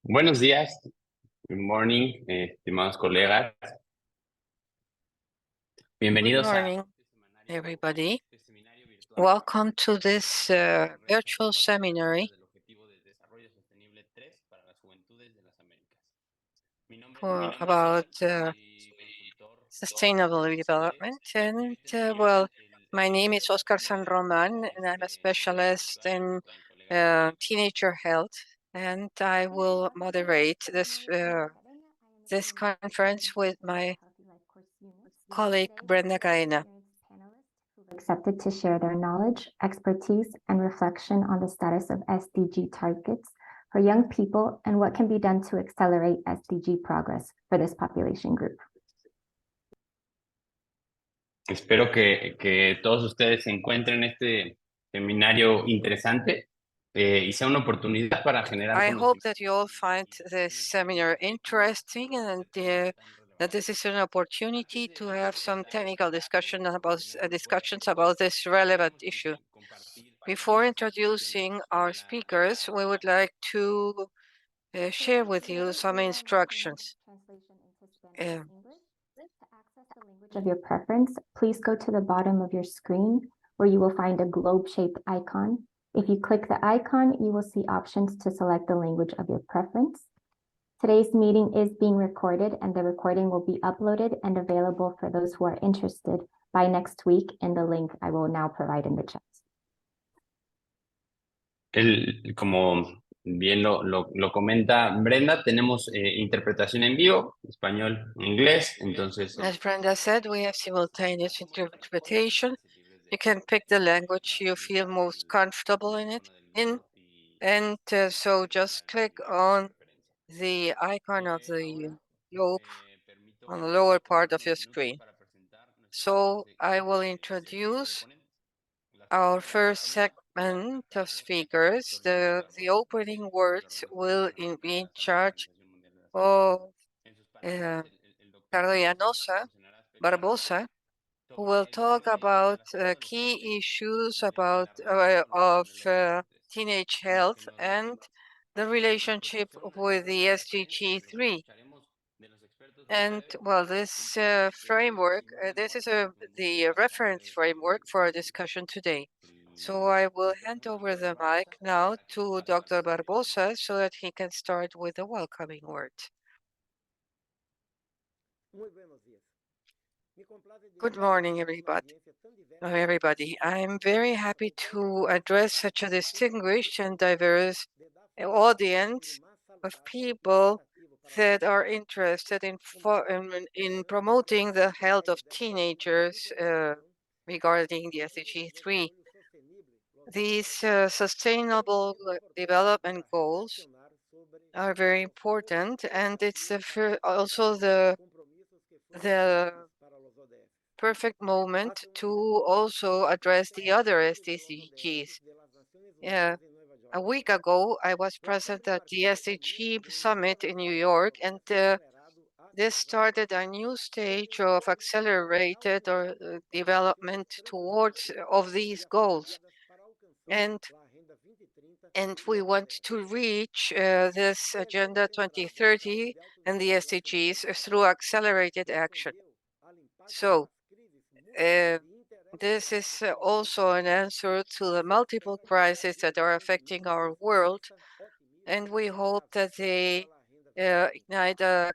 Buenos días, good morning, estimados colegas. Good Bienvenidos a morning, everybody. Welcome to this virtual seminary about sustainable development. And well, my name is Oscar San Roman, and I'm a specialist in teenager health. And I will moderate this conference with my colleague Brenda Gaena. Accepted to share their knowledge, expertise, and reflection on the status of SDG targets for young people and what can be done to accelerate SDG progress for this population group. Espero que todos ustedes encuentren este seminario interesante y sea una oportunidad para generar I hope conocimiento. that you all find this seminar interesting and that this is an opportunity to have some technical discussions about this relevant issue. Before introducing our speakers, we would like to share with you some instructions. Of your preference, please go to the bottom of your screen where you will find a globe-shaped icon. If you click the icon, you will see options to select the language of your preference. Today's meeting is being recorded and the recording will be uploaded and available for those who are interested by next week in the link I will now provide in the chat. Como bien lo comenta Brenda, tenemos interpretación en vivo, español, inglés, entonces... As Brenda said, we have simultaneous interpretation. You can pick the language you feel most comfortable and so just click on the icon of the globe on the lower part of your screen. So I will introduce our first segment of speakers. The opening words will be in charge of Ricardo Barbosa, who will talk about key issues of teenage health and the relationship with the SDG 3. And well, this framework, this is the reference framework for our discussion today. So I will hand over the mic now to Dr. Barbosa so that he can start with the welcoming words. Good morning, everybody. I'm very happy to address such a distinguished and diverse audience of people that are interested in promoting the health of teenagers regarding the SDG 3. These sustainable development goals are very important, and it's also the perfect moment to also address the other SDGs. A week ago, I was present at the SDG summit in New York, and this started a new stage of accelerated development towards of these goals. And we want to reach this Agenda 2030 and the SDGs through accelerated action. So this is also an answer to the multiple crises that are affecting our world, and we hope that they ignite a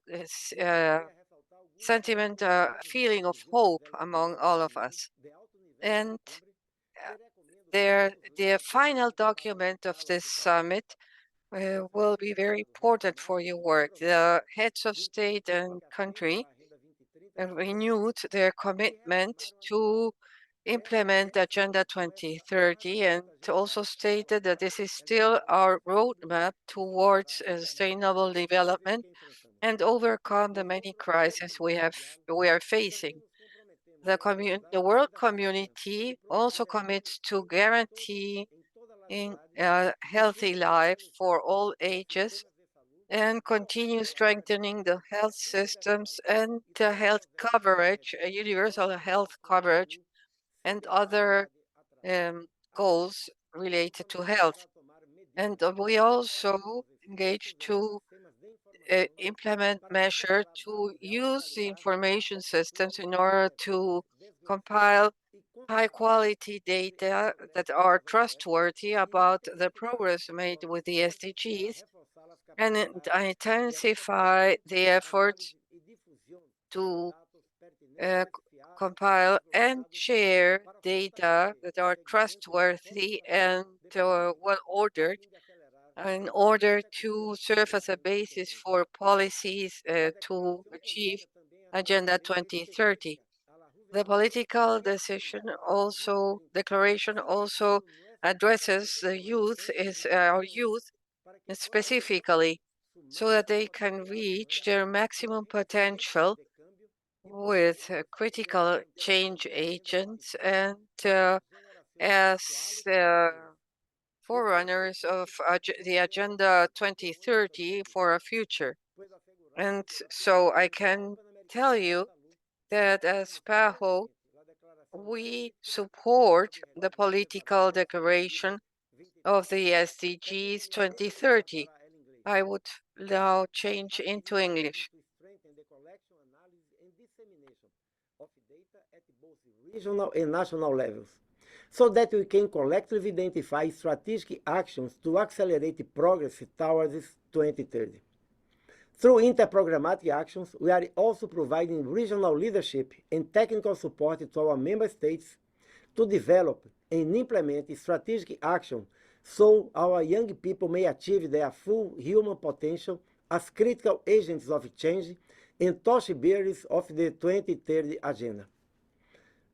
sentiment, a feeling of hope among all of us. And the final document of this summit will be very important for your work. The heads of state and country renewed their commitment to implement Agenda 2030 and also stated that this is still our roadmap towards sustainable development and overcome the many crises we are facing. The world community also commits to guaranteeing a healthy life for all ages and continue strengthening the health systems and the health coverage, universal health coverage, and other goals related to health. And we also engage to implement measures to use the information systems in order to compile high quality data that are trustworthy about the progress made with the SDGs and intensify the efforts to compile and share data that are trustworthy and well ordered in order to serve as a basis for policies to achieve Agenda 2030. The political declaration also addresses the youth, our youth specifically, so that they can reach their maximum potential with critical change agents and as forerunners of the Agenda 2030 for a future. And so I can tell you that as PAHO, we support the political declaration of the SDGs 2030. I would now change into English. Regional and national levels, so that we can collectively identify strategic actions to accelerate progress towards 2030. Through interprogrammatic actions, we are also providing regional leadership and technical support to our member states to develop and implement strategic action so our young people may achieve their full human potential as critical agents of change and torchbearers of the 2030 agenda.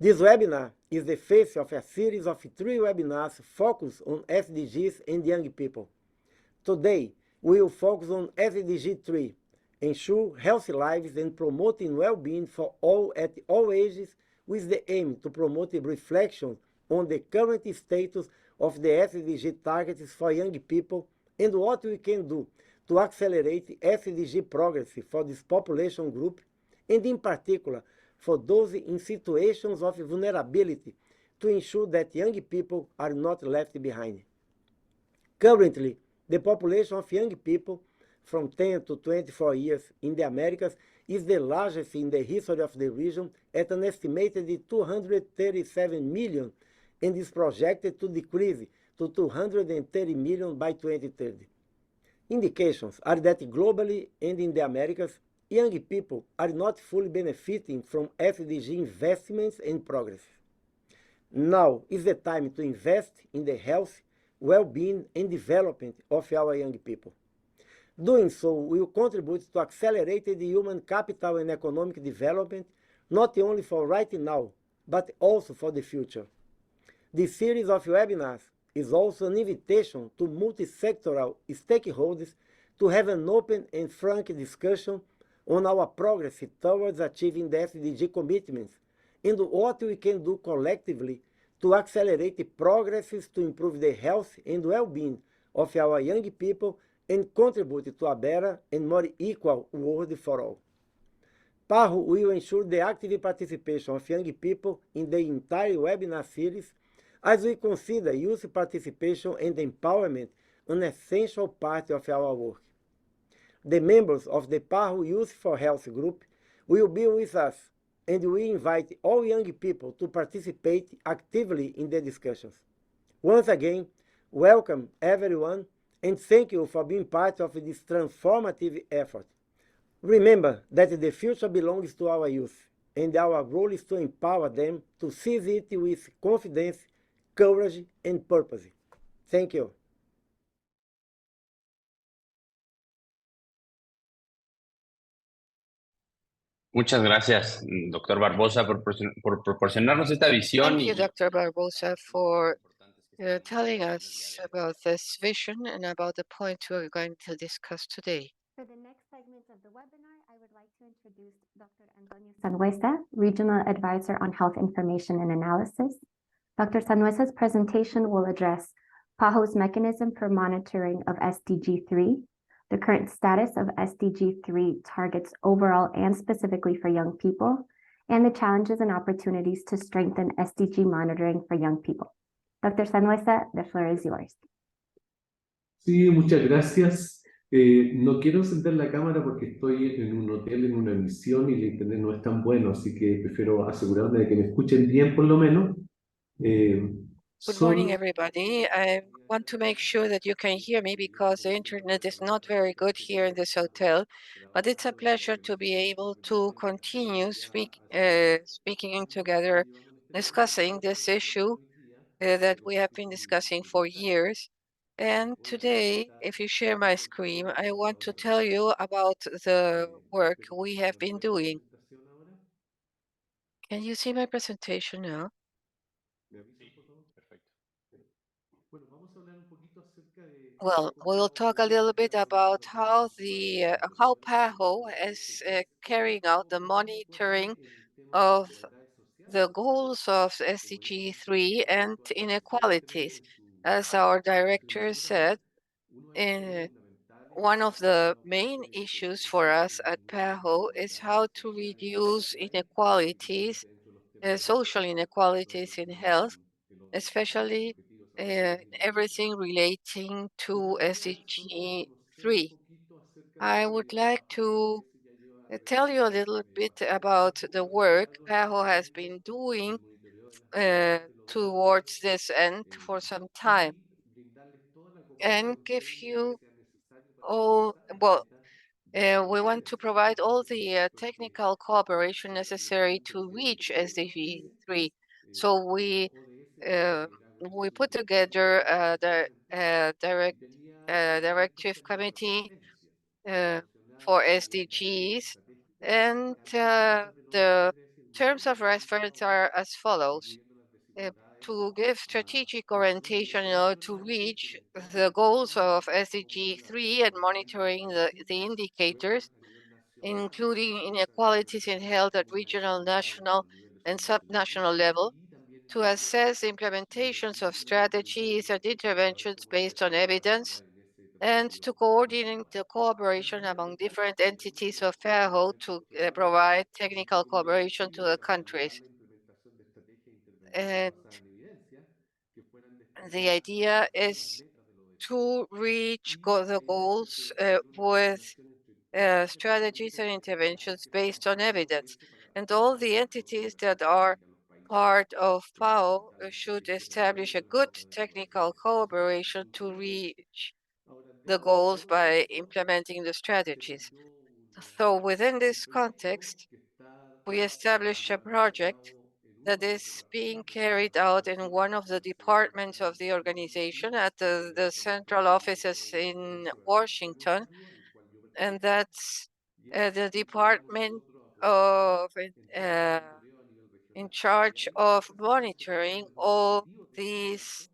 This webinar is the first of a series of 3 webinars focused on SDGs and young people. Today, we will focus on SDG 3, ensure healthy lives and promoting well-being for all at all ages, with the aim to promote a reflection on the current status of the SDG targets for young people and what we can do to accelerate SDG progress for this population group, and in particular for those in situations of vulnerability, to ensure that young people are not left behind. Currently, the population of young people from 10 to 24 years in the Americas is the largest in the history of the region at an estimated 237 million and is projected to decrease to 230 million by 2030. Indications are that globally and in the Americas, young people are not fully benefiting from SDG investments and progress. Now is the time to invest in the health, well-being, and development of our young people. Doing so will contribute to accelerated human capital and economic development, not only for right now, but also for the future. This series of webinars is also an invitation to multi-sectoral stakeholders to have an open and frank discussion on our progress towards achieving the SDG commitments and what we can do collectively to accelerate progresses to improve the health and well-being of our young people and contribute to a better and more equal world for all. PAHO will ensure the active participation of young people in the entire webinar series, as we consider youth participation and empowerment an essential part of our work. The members of the PAHO Youth for Health group will be with us, and we invite all young people to participate actively in the discussions. Once again, welcome everyone, and thank you for being part of this transformative effort. Remember that the future belongs to our youth, and our role is to empower them to seize it with confidence, courage, and purpose. Thank you. Muchas gracias, doctor Barbosa, por proporcionarnos esta visión. Thank you, Dr. Barbosa, for telling us about this vision and about the points we're going to discuss today. For the next segment of the webinar, I would like to introduce Dr. Antonio Sanhueza, Regional Advisor on Health Information and Analysis. Dr. Sanhueza's presentation will address PAHO's mechanism for monitoring of SDG 3, the current status of SDG 3 targets overall and specifically for young people, and the challenges and opportunities to strengthen SDG monitoring for young people. Dr. Sanhueza, the floor is yours. Sí, muchas gracias. No quiero encender la cámara porque estoy en un hotel en una emisión y el internet no es tan bueno, así que prefiero asegurarme de que me escuchen bien por lo menos. Good morning, everybody. I want to make sure that you can hear me because the internet is not very good here in this hotel, but it's a pleasure to be able to continue speaking together, discussing this issue that we have been discussing for years. And today, if you share my screen, I want to tell you about the work we have been doing. Can you see my presentation now? Well, we'll talk a little bit about how how PAHO is carrying out the monitoring of the goals of SDG 3 and inequalities. As our director said, one of the main issues for us at PAHO is how to reduce inequalities, social inequalities in health, especially everything relating to SDG 3. I would like to tell you a little bit about the work PAHO has been doing towards this end for some time and give you all, well, we want to provide all the technical cooperation necessary to reach SDG 3. So we put together the directive committee for SDGs, and the terms of reference are as follows. To give strategic orientation in order to reach the goals of SDG 3 and monitoring the indicators, including inequalities in health at regional, national, and subnational level, to assess implementations of strategies and interventions based on evidence, and to coordinate the cooperation among different entities of PAHO to provide technical cooperation to the countries. And the idea is to reach the goals with strategies and interventions based on evidence. And all the entities that are part of PAHO should establish a good technical cooperation to reach the goals by implementing the strategies. So within this context, we established a project that is being carried out in one of the departments of the organization at the central offices in Washington, and that's the department of in charge of monitoring all these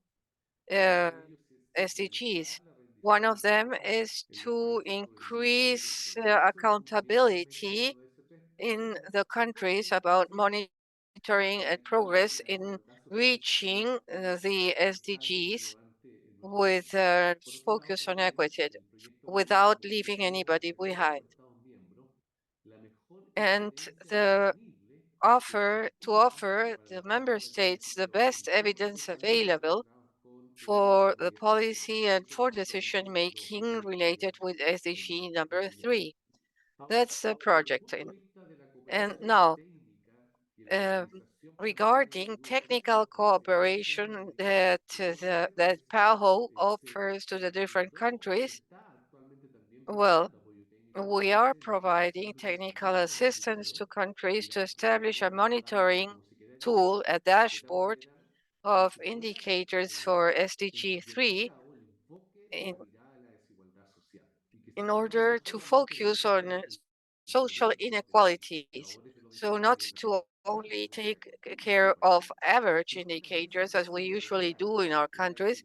SDGs. One of them is to increase accountability in the countries about monitoring and progress in reaching the SDGs with focus on equity without leaving anybody behind. And to offer the member states the best evidence available for the policy and for decision making related with SDG number 3. That's the project. And now, regarding technical cooperation that PAHO offers to the different countries, well, we are providing technical assistance to countries to establish a monitoring tool, a dashboard of indicators for SDG 3 in order to focus on social inequalities. So not to only take care of average indicators as we usually do in our countries,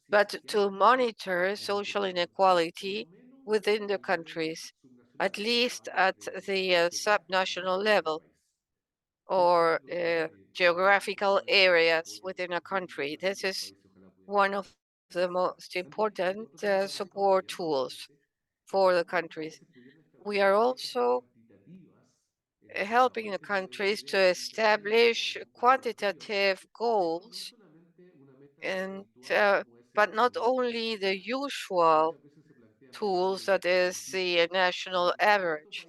but to monitor social inequality within the countries, at least at the subnational level or geographical areas within a country. This is one of the most important support tools. for the countries. We are also helping the countries to establish quantitative goals, and but not only the usual tools, that is the national average.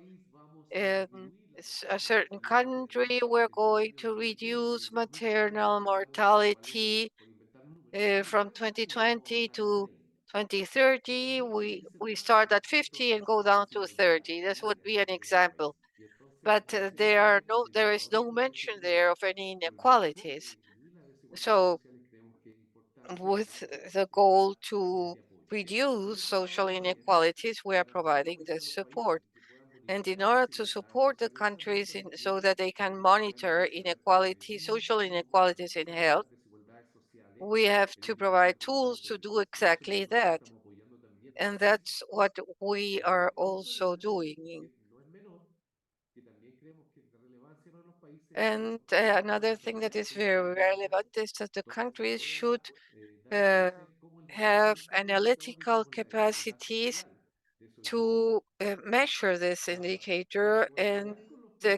In a certain country, we're going to reduce maternal mortality from 2020 to 2030. We start at 50 and go down to 30. This would be an example. But there is no mention there of any inequalities. So with the goal to reduce social inequalities, we are providing this support. And in order to support the countries so that they can monitor inequality, social inequalities in health, we have to provide tools to do exactly that. And that's what we are also doing. And another thing that is very relevant is that the countries should have analytical capacities to measure this indicator and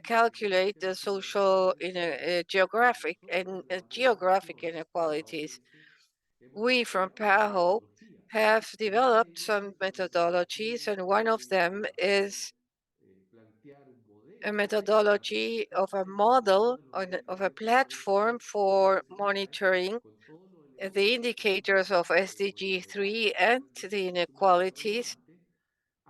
calculate the social geographic inequalities. We from PAHO have developed some methodologies, and one of them is a methodology of a model of a platform for monitoring the indicators of SDG 3 and the inequalities.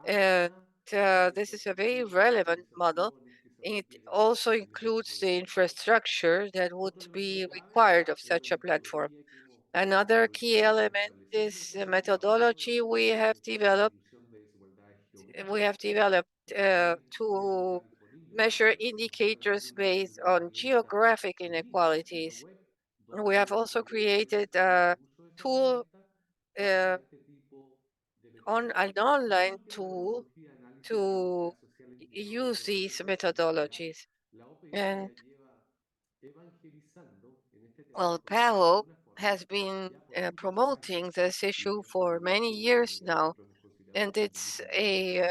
And this is a very relevant model. It also includes the infrastructure that would be required of such a platform. Another key element is the methodology we have developed. To measure indicators based on geographic inequalities. We have also created a tool, an online tool to use these methodologies. And well, PAHO has been promoting this issue for many years now, and it's a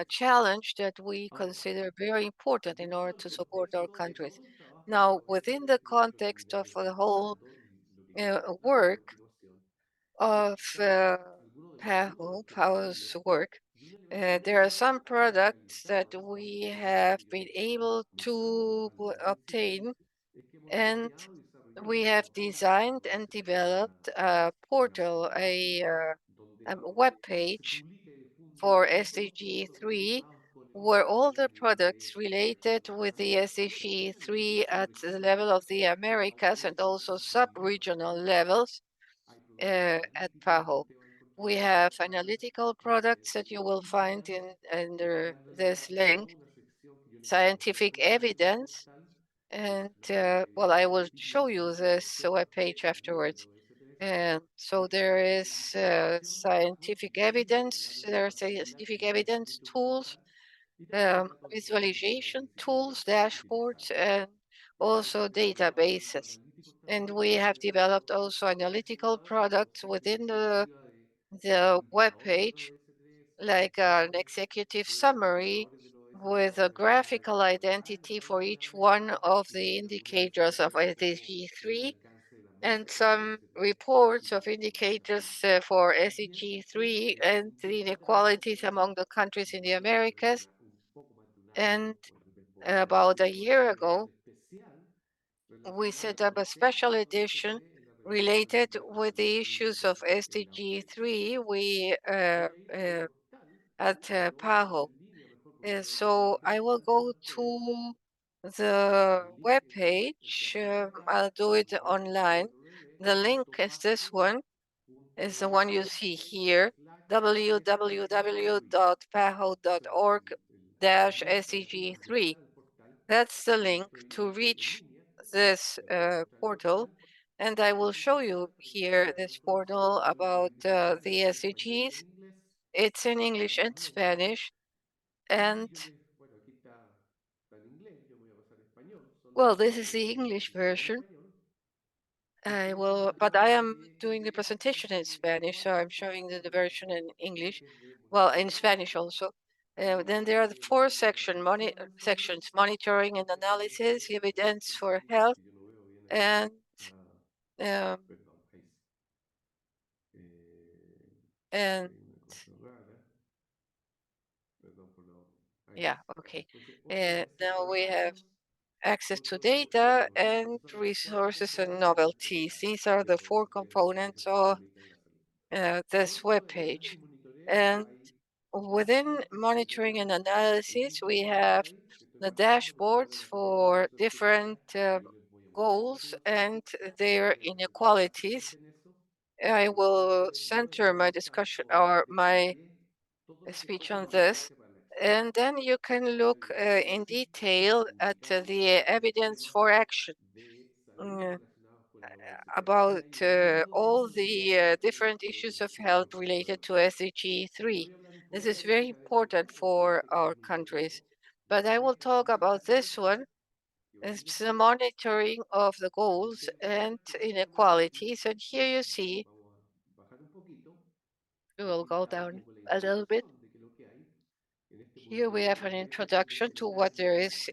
challenge that we consider very important in order to support our countries. Now, within the context of the whole work of PAHO's work, there are some products that we have been able to obtain, and we have designed and developed a portal, a web page for SDG 3, where all the products related with the SDG 3 at the level of the Americas and also sub-regional levels at PAHO. We have analytical products that you will find under this link, scientific evidence, and well, I will show you this web page afterwards. So there is scientific evidence, there are scientific evidence tools, visualization tools, dashboards, and also databases. And we have developed also analytical products within the web page, like an executive summary with a graphical identity for each one of the indicators of SDG 3, and some reports of indicators for SDG 3 and the inequalities among the countries in the Americas. And about a year ago, we set up a special edition related with the issues of SDG 3 at PAHO. So I will go to the web page. I'll do it online. The link is this one, is the one you see here, www.paho.org-SDG3. That's the link to reach this portal. And I will show you here this portal about the SDGs. It's in English and Spanish. And well, this is the English version. but I am doing the presentation in Spanish, so I'm showing the version in English, well, in Spanish also. Then there are the four sections: monitoring and analysis, evidence for health, and um, and yeah, okay. Now we have access to data and resources and novelties. These are the four components of this web page. And within monitoring and analysis, we have the dashboards for different goals and their inequalities. I will center my discussion or my speech on this. And then you can look in detail at the evidence for action about all the different issues of health related to SDG 3. This is very important for our countries. But I will talk about this one. It's the monitoring of the goals and inequalities. And here you see, we will go down a little bit. Here we have an introduction to what there is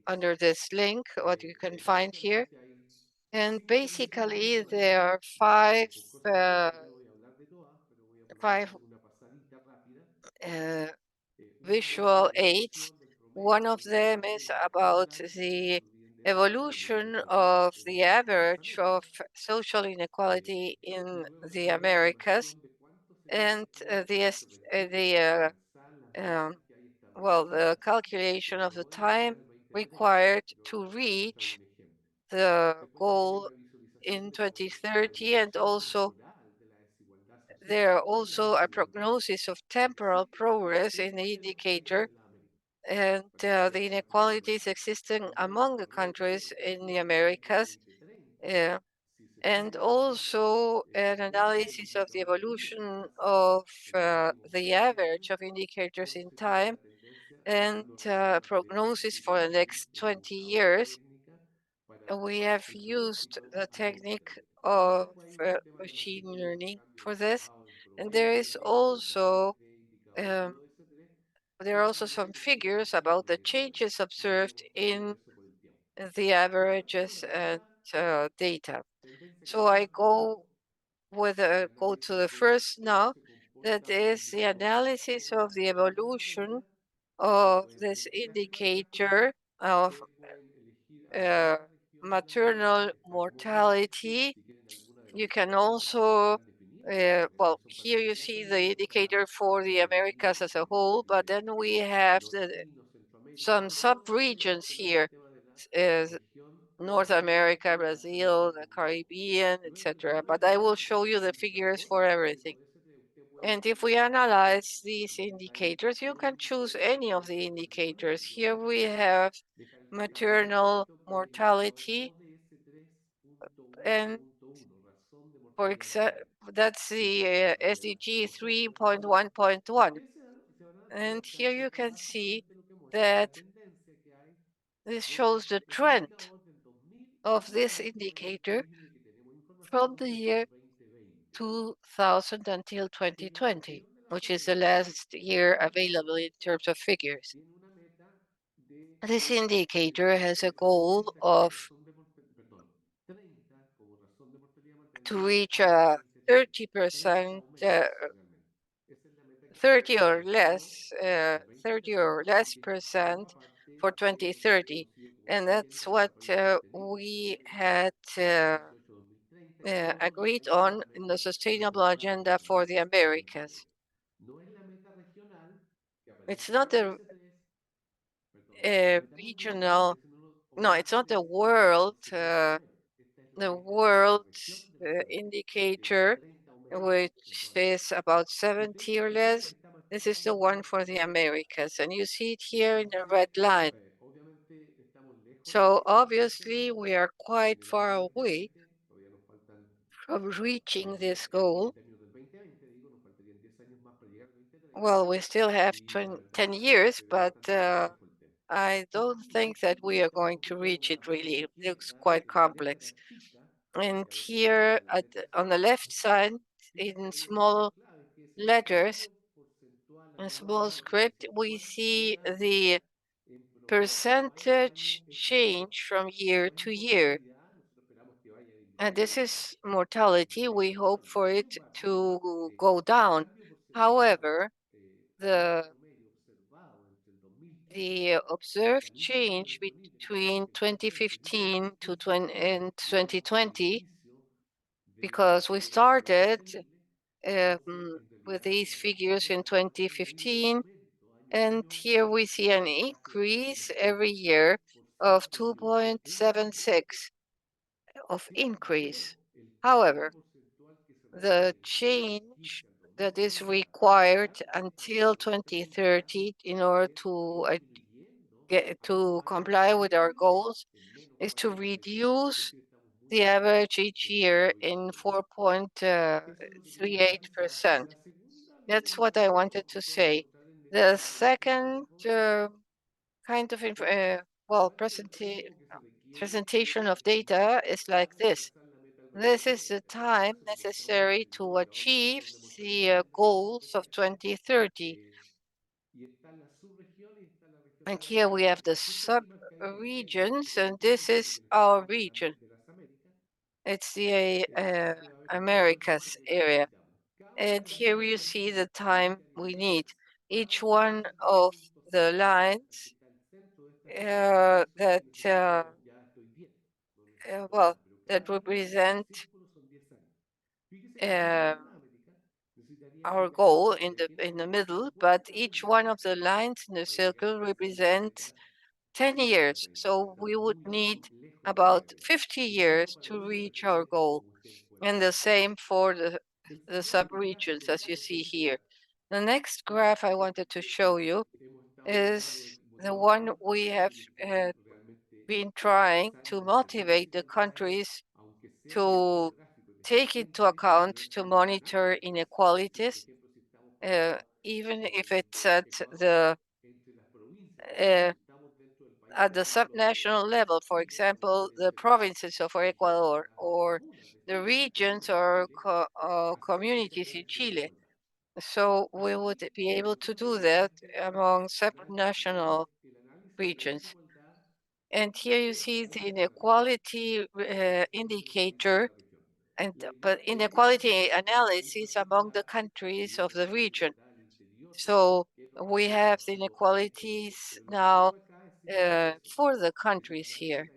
under this link, what you can find here. And basically, there are five visual aids. One of them is about the evolution of the average of social inequality in the Americas, and the calculation of the time required to reach the goal in 2030, and also there are also a prognosis of temporal progress in the indicator and the inequalities existing among the countries in the Americas, and also an analysis of the evolution of the average of indicators in time and prognosis for the next 20 years. We have used the technique of machine learning for this, and um, there are also some figures about the changes observed in the averages and data. So I go to the first now, that is the analysis of the evolution of this indicator of maternal mortality. You can also, here you see the indicator for the Americas as a whole, but then we have some sub-regions here, North America, Brazil, the Caribbean, etc. But I will show you the figures for everything. And if we analyze these indicators, you can choose any of the indicators. Here we have maternal mortality, and for example, that's the SDG 3.1.1. And here you can see that this shows the trend of this indicator from the year 2000 until 2020, which is the last year available in terms of figures. This indicator has a goal of to reach a 30%, 30 or less percent for 2030. And that's what we had agreed on in the Sustainable Agenda for the Americas. It's not a regional, no, it's not the world indicator, which is about 70 or less. This is the one for the Americas, and you see it here in the red line. So obviously we are quite far away from reaching this goal. Well, we still have 10 years, but I don't think that we are going to reach it really. It looks quite complex. And here on the left side, in small letters, in small script, we see the percentage change from year to year. And this is mortality. We hope for it to go down. However, the observed change between 2015 to 2020, because we started with these figures in 2015, and here we see an increase every year of 2.76 of increase. However, the change that is required until 2030 in order to comply with our goals is to reduce the average each year in 4.38%. That's what I wanted to say. The second kind of presentation of data is like this. This is the time necessary to achieve the goals of 2030. And here we have the sub-regions, and this is our region. It's the Americas area. And here you see the time we need. Each one of the lines that represent our goal in the middle, but each one of the lines in the circle represents 10 years. So we would need about 50 years to reach our goal. And the same for the sub-regions, as you see here. The next graph I wanted to show you is the one we have been trying to motivate the countries to take into account to monitor inequalities, even if it's at the subnational level, for example, the provinces of Ecuador or the regions or communities in Chile. So we would be able to do that among subnational regions. And here you see the inequality indicator, but inequality analysis among the countries of the region. So we have the inequalities now for the countries here.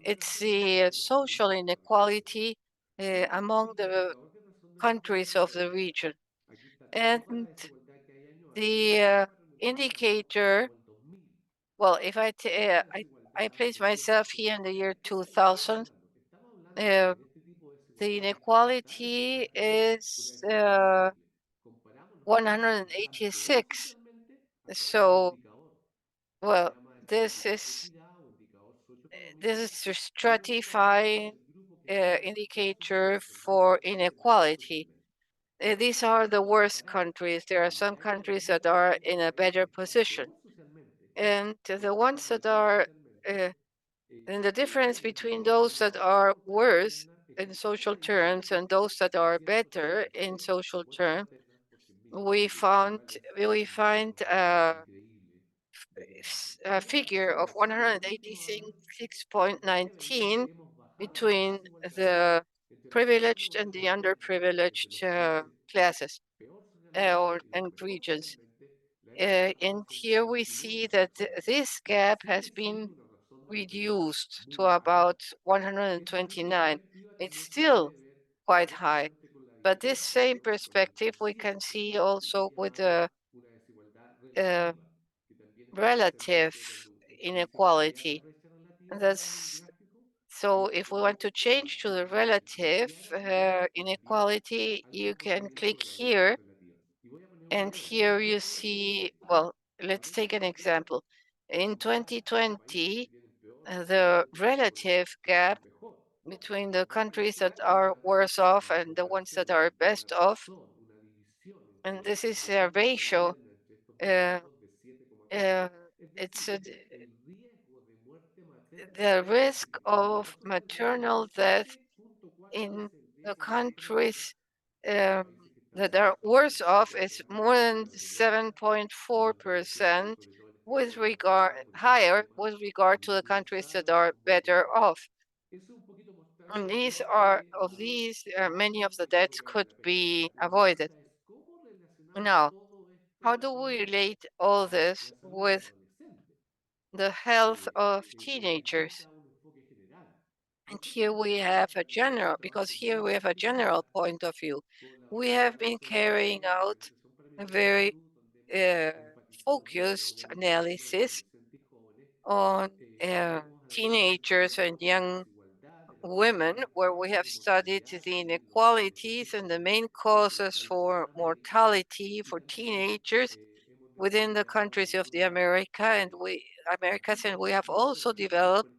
It's the social inequality among the countries of the region. And the indicator, well, if I place myself here in the year 2000, the inequality is 186. So, well, this is to stratify indicator for inequality. These are the worst countries. There are some countries that are in a better position. And the ones that are, and the difference between those that are worse in social terms and those that are better in social terms, we find a figure of 186.19 between the privileged and the underprivileged classes and regions. And here we see that this gap has been reduced to about 129. It's still quite high, but this same perspective we can see also with the relative inequality. So if we want to change to the relative inequality, you can click here, and here you see, well, let's take an example. In 2020, the relative gap between the countries that are worse off and the ones that are best off, and this is a ratio, uh, it's the risk of maternal death in the countries that are worse off is more than 7.4% with regard higher with regard to the countries that are better off. And many of the deaths could be avoided. Now, how do we relate all this with the health of teenagers? And here we have a general point of view. We have been carrying out a very uh, focused analysis on teenagers and young women, where we have studied the inequalities and the main causes for mortality for teenagers within the countries of the Americas, and we have also developed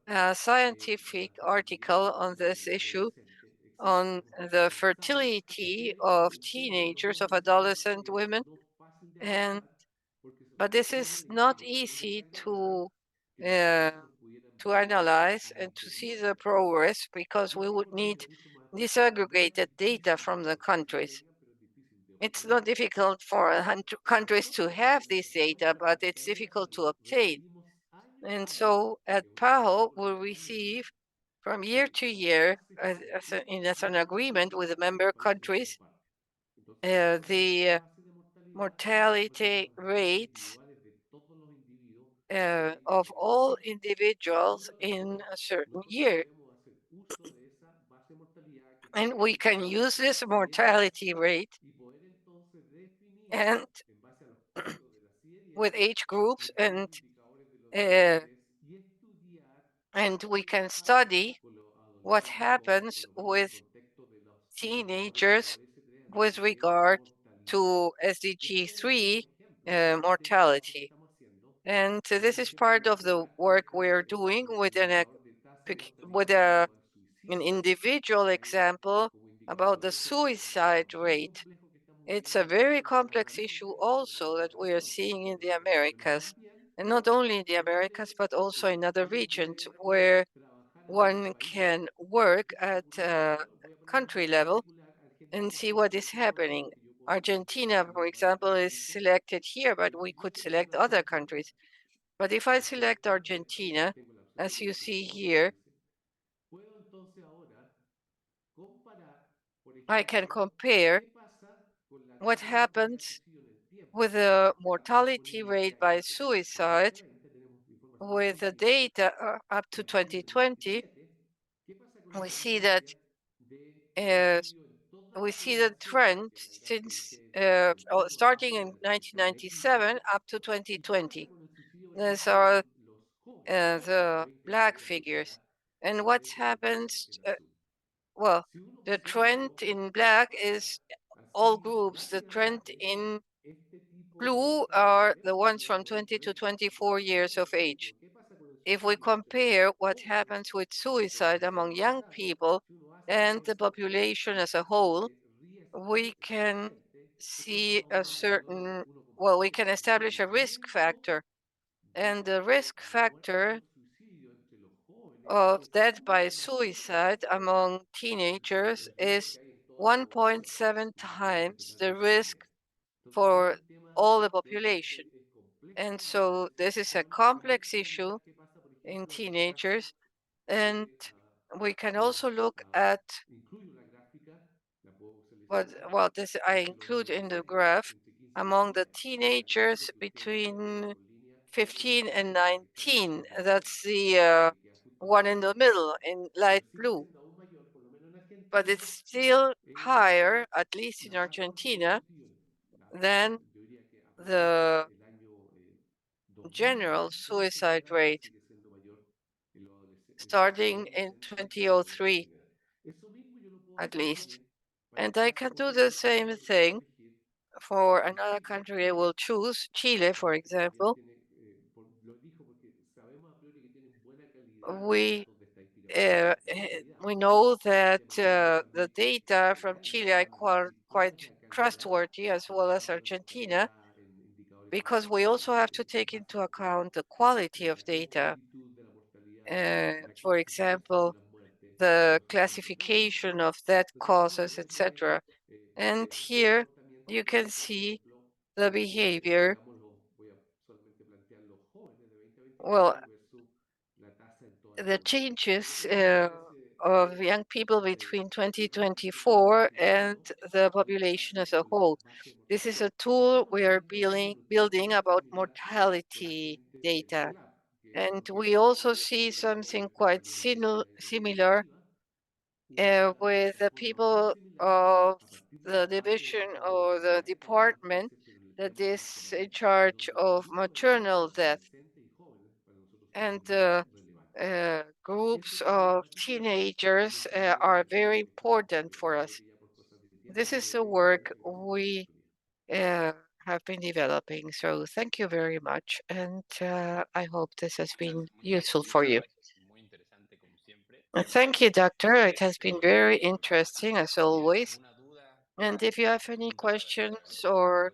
a scientific article on this issue on the fertility of teenagers, of adolescent women, and but this is not easy uh, to analyze and to see the progress, because we would need disaggregated data from the countries. It's not difficult for countries to have this data, but it's difficult to obtain. And so at PAHO, we receive from year to year, as an agreement with the member countries, the mortality rates of all individuals in a certain year. And we can use this mortality rate and with age groups, uh, and we can study what happens with teenagers with regard to SDG 3 mortality. And this is part of the work we're doing with an individual example about the suicide rate. It's a very complex issue also that we are seeing in the Americas, and not only in the Americas, but also in other regions where one can work at country level and see what is happening. Argentina, for example, is selected here, but we could select other countries. But if I select Argentina, as you see here, I can compare what happens with the mortality rate by suicide with the data up to 2020. We see that uh, we see the trend since starting in 1997 up to 2020. These are the black figures. And what happens? Well, the trend in black is all groups. The trend in blue are the ones from 20 to 24 years of age. If we compare what happens with suicide among young people and the population as a whole, we can see we can establish a risk factor. And the risk factor of death by suicide among teenagers is 1.7 times the risk for all the population. And so this is a complex issue in teenagers. And we can also look at this I include in the graph among the teenagers between 15 and 19. That's the one in the middle in light blue. But it's still higher, at least in Argentina, than the general suicide rate starting in 2003, at least. And I can do the same thing for another country I will choose, Chile, for example. We we know that the data from Chile are quite trustworthy, as well as Argentina, because we also have to take into account the quality of data. for example, the classification of death causes, etc. And here you can see the behavior. Well, the changes of young people between 2024 and the population as a whole. This is a tool we are building about mortality data. And we also see something quite similar with the people of the division or the department that is in charge of maternal death. And groups of teenagers are very important for us. This is the work we have been developing. So thank you very much. And I hope this has been useful for you. Thank you, Doctor. It has been very interesting as always. And if you have any questions or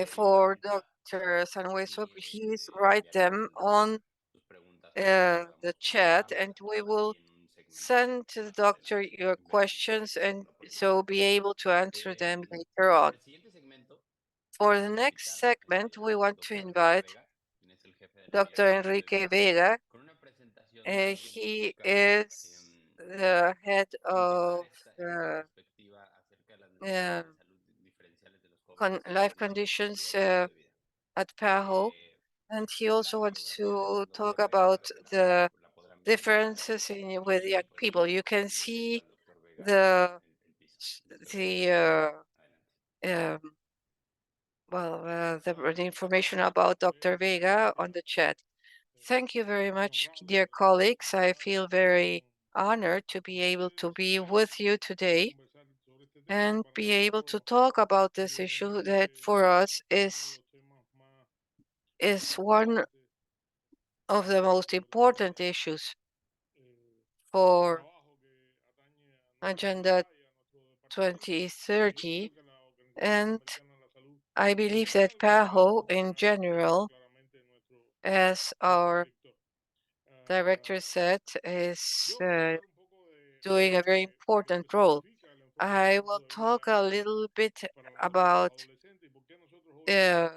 for Dr. Sanhueso, please write them on the chat and we will send to the doctor your questions and so be able to answer them later on. For the next segment, we want to invite Dr. Enrique Vega. He is the head of life conditions at PAHO, and he also wants to talk about the differences with young people. You can see the the information about Dr. Vega on the chat. Thank you very much, dear colleagues. I feel very honored to be able to be with you today and be able to talk about this issue that for us is one of the most important issues for Agenda 2030. And I believe that PAHO in general, as our director said, is doing a very important role. I will talk a little bit about the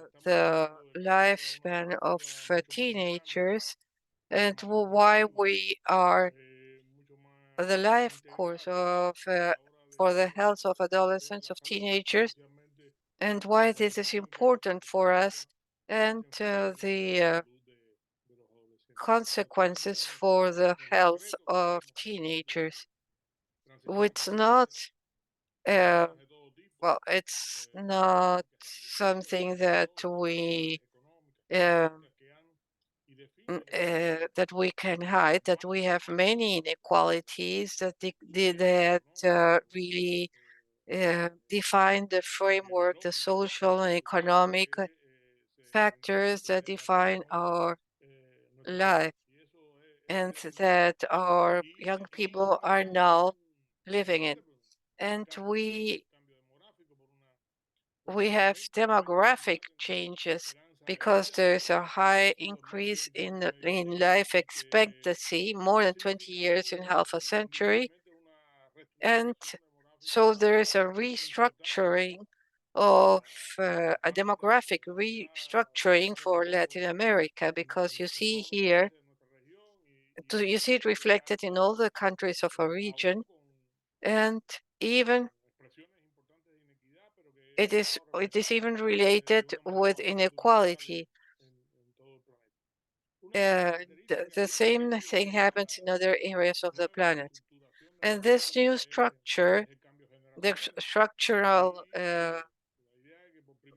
lifespan of teenagers and why we are the life course of for the health of adolescents, of teenagers, and why this is important for us and the consequences for the health of teenagers. It's not well, it's not something that we that we can hide. That we have many inequalities that really define the framework, the social and economic factors that define our life, and that our young people are now living in. And we have demographic changes because there's a high increase in life expectancy, more than 20 years in half a century. And so there is a restructuring of a demographic restructuring for Latin America, because you see here, you see it reflected in all the countries of our region, and even it is even related with inequality. The same thing happens in other areas of the planet. And this new structure, the structural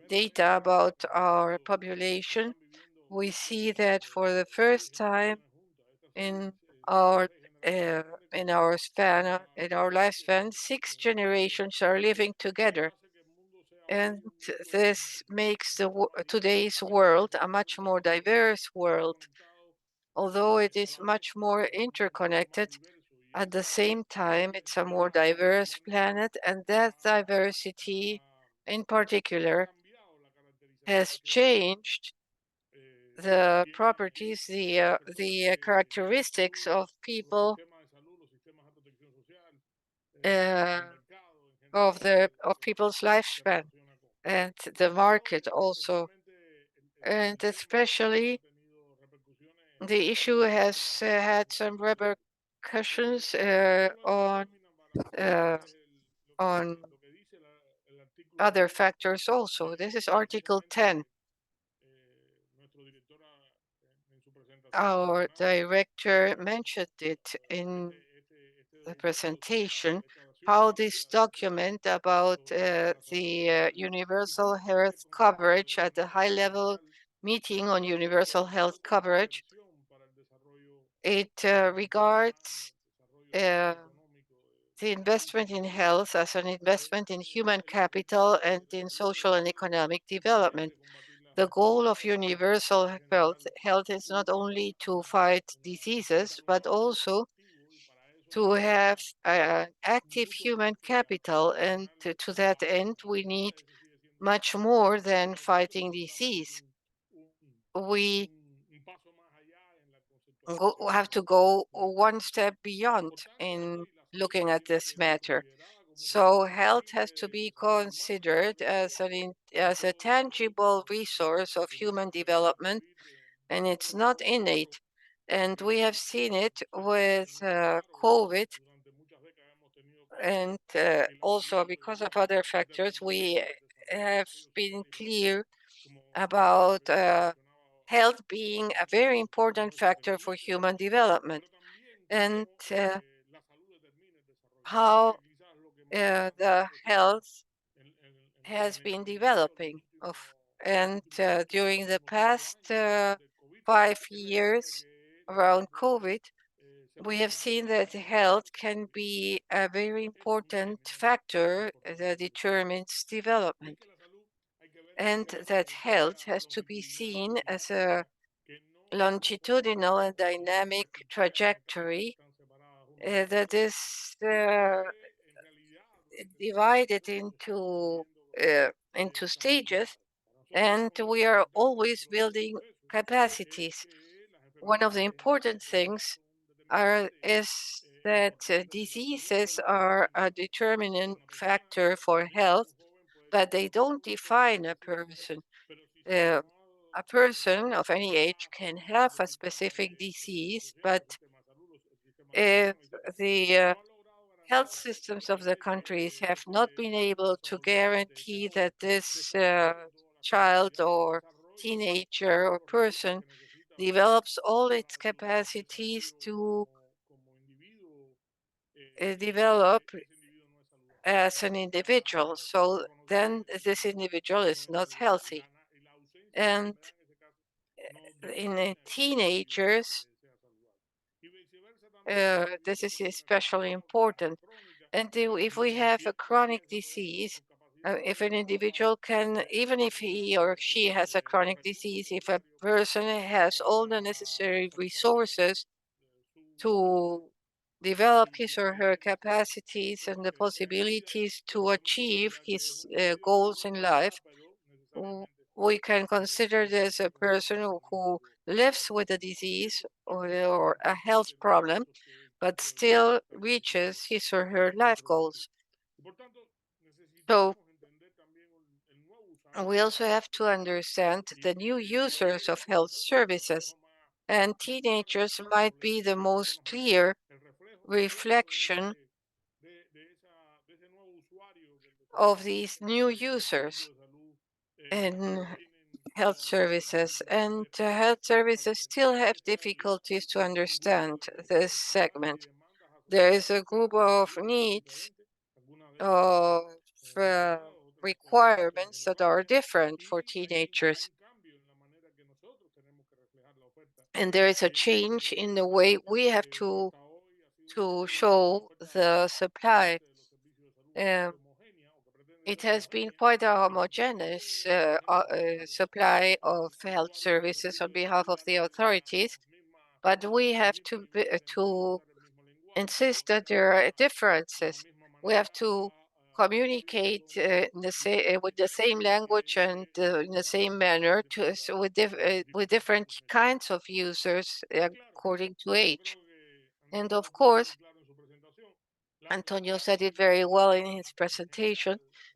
data about our population, we see that for the first time in our span, in our lifespan, 6 generations are living together. And this makes today's world a much more diverse world. Although it is much more interconnected, at the same time, it's a more diverse planet, and that diversity in particular has changed the properties, the characteristics of people, of people's lifespan, and the market also, and especially the issue has had some repercussions on other factors also. This is Article 10. Our director mentioned it in the presentation, how this document about the universal health coverage at the high-level meeting on universal health coverage, it regards the investment in health as an investment in human capital and in social and economic development. The goal of universal health is not only to fight diseases, but also to have active human capital. And to that end, we need much more than fighting disease. We have to go one step beyond in looking at this matter. So health has to be considered as a tangible resource of human development, and it's not innate. And we have seen it with COVID, and also because of other factors, we have been clear about health being a very important factor for human development, and how the health has been developing. And during the past 5 years around COVID, we have seen that health can be a very important factor that determines development, and that health has to be seen as a longitudinal and dynamic trajectory that is divided into stages, and we are always building capacities. One of the important things is that diseases are a determinant factor for health, but they don't define a person. A person of any age can have a specific disease, but if the health systems of the countries have not been able to guarantee that this child or teenager or person develops all its capacities to develop as an individual. So then this individual is not healthy. And in teenagers, this is especially important. And if we have a chronic disease, if an individual can, even if he or she has a chronic disease, if a person has all the necessary resources to develop his or her capacities and the possibilities to achieve his goals in life, we can consider this a person who lives with a disease or a health problem, but still reaches his or her life goals. So we also have to understand the new users of health services, and teenagers might be the most clear reflection of these new users in health services. And health services still have difficulties to understand this segment. There is a group of needs, of requirements that are different for teenagers. And there is a change in the way we have to show the supply. It has been quite a homogeneous supply of health services on behalf of the authorities, but we have to insist that there are differences. We have to communicate with the same language and in the same manner with different kinds of users according to age. And of course, Antonio said it very well in his presentation,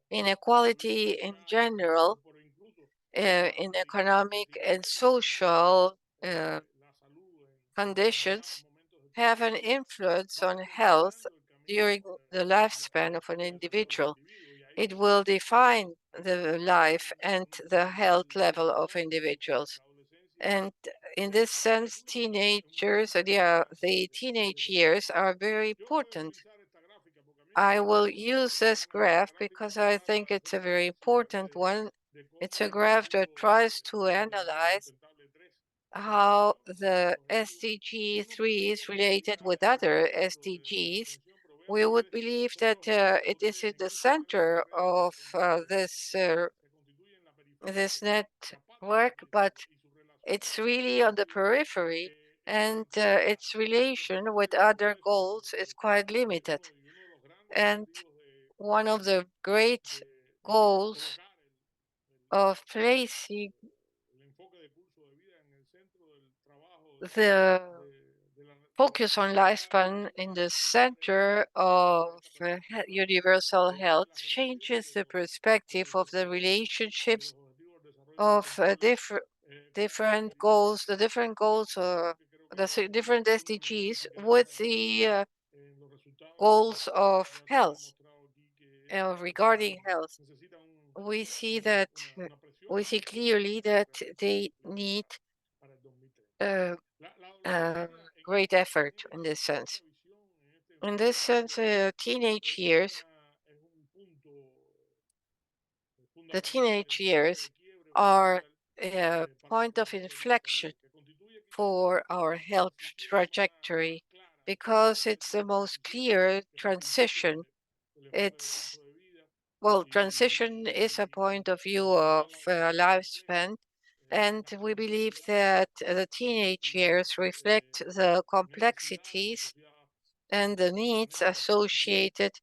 inequality in general, in economic and social conditions have an influence on health during the lifespan of an individual. It will define the life and the health level of individuals. And in this sense, the teenage years are very important. I will use this graph because I think it's a very important one. It's a graph that tries to analyze how the SDG 3 is related with other SDGs. We would believe that it is in the center of this network, but it's really on the periphery, and its relation with other goals is quite limited. And one of the great goals of placing the focus on lifespan in the center of universal health changes the perspective of the relationships of different goals, the different goals, different SDGs with the goals of health regarding health. We see that we see clearly that they need great effort in this sense. In this sense, teenage years, the teenage years are a point of inflection for our health trajectory because it's the most clear transition. Transition is a point of view of lifespan, and we believe that the teenage years reflect the complexities and the needs associated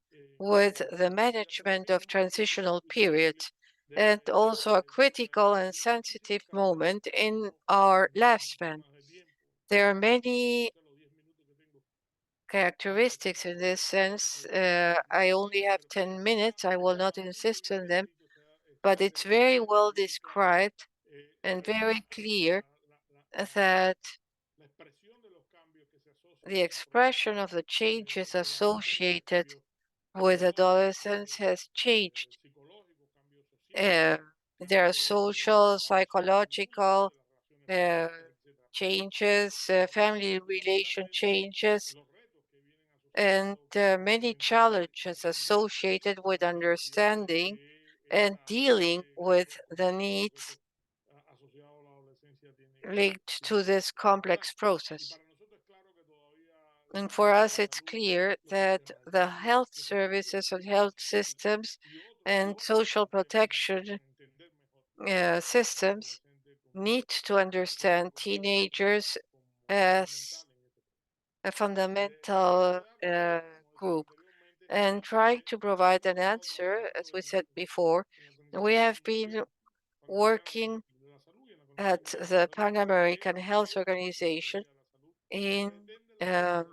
with the management of transitional periods, and also a critical and sensitive moment in our lifespan. There are many characteristics in this sense. I only have 10 minutes. I will not insist on them, but it's very well described and very clear that the expression of the changes associated with adolescence has changed. There are social, psychological changes, family relation changes, and many challenges associated with understanding and dealing with the needs linked to this complex process. And for us, it's clear that the health services and health systems and social protection systems need to understand teenagers as a fundamental group. And trying to provide an answer, as we said before, we have been working at the Pan American Health Organization in the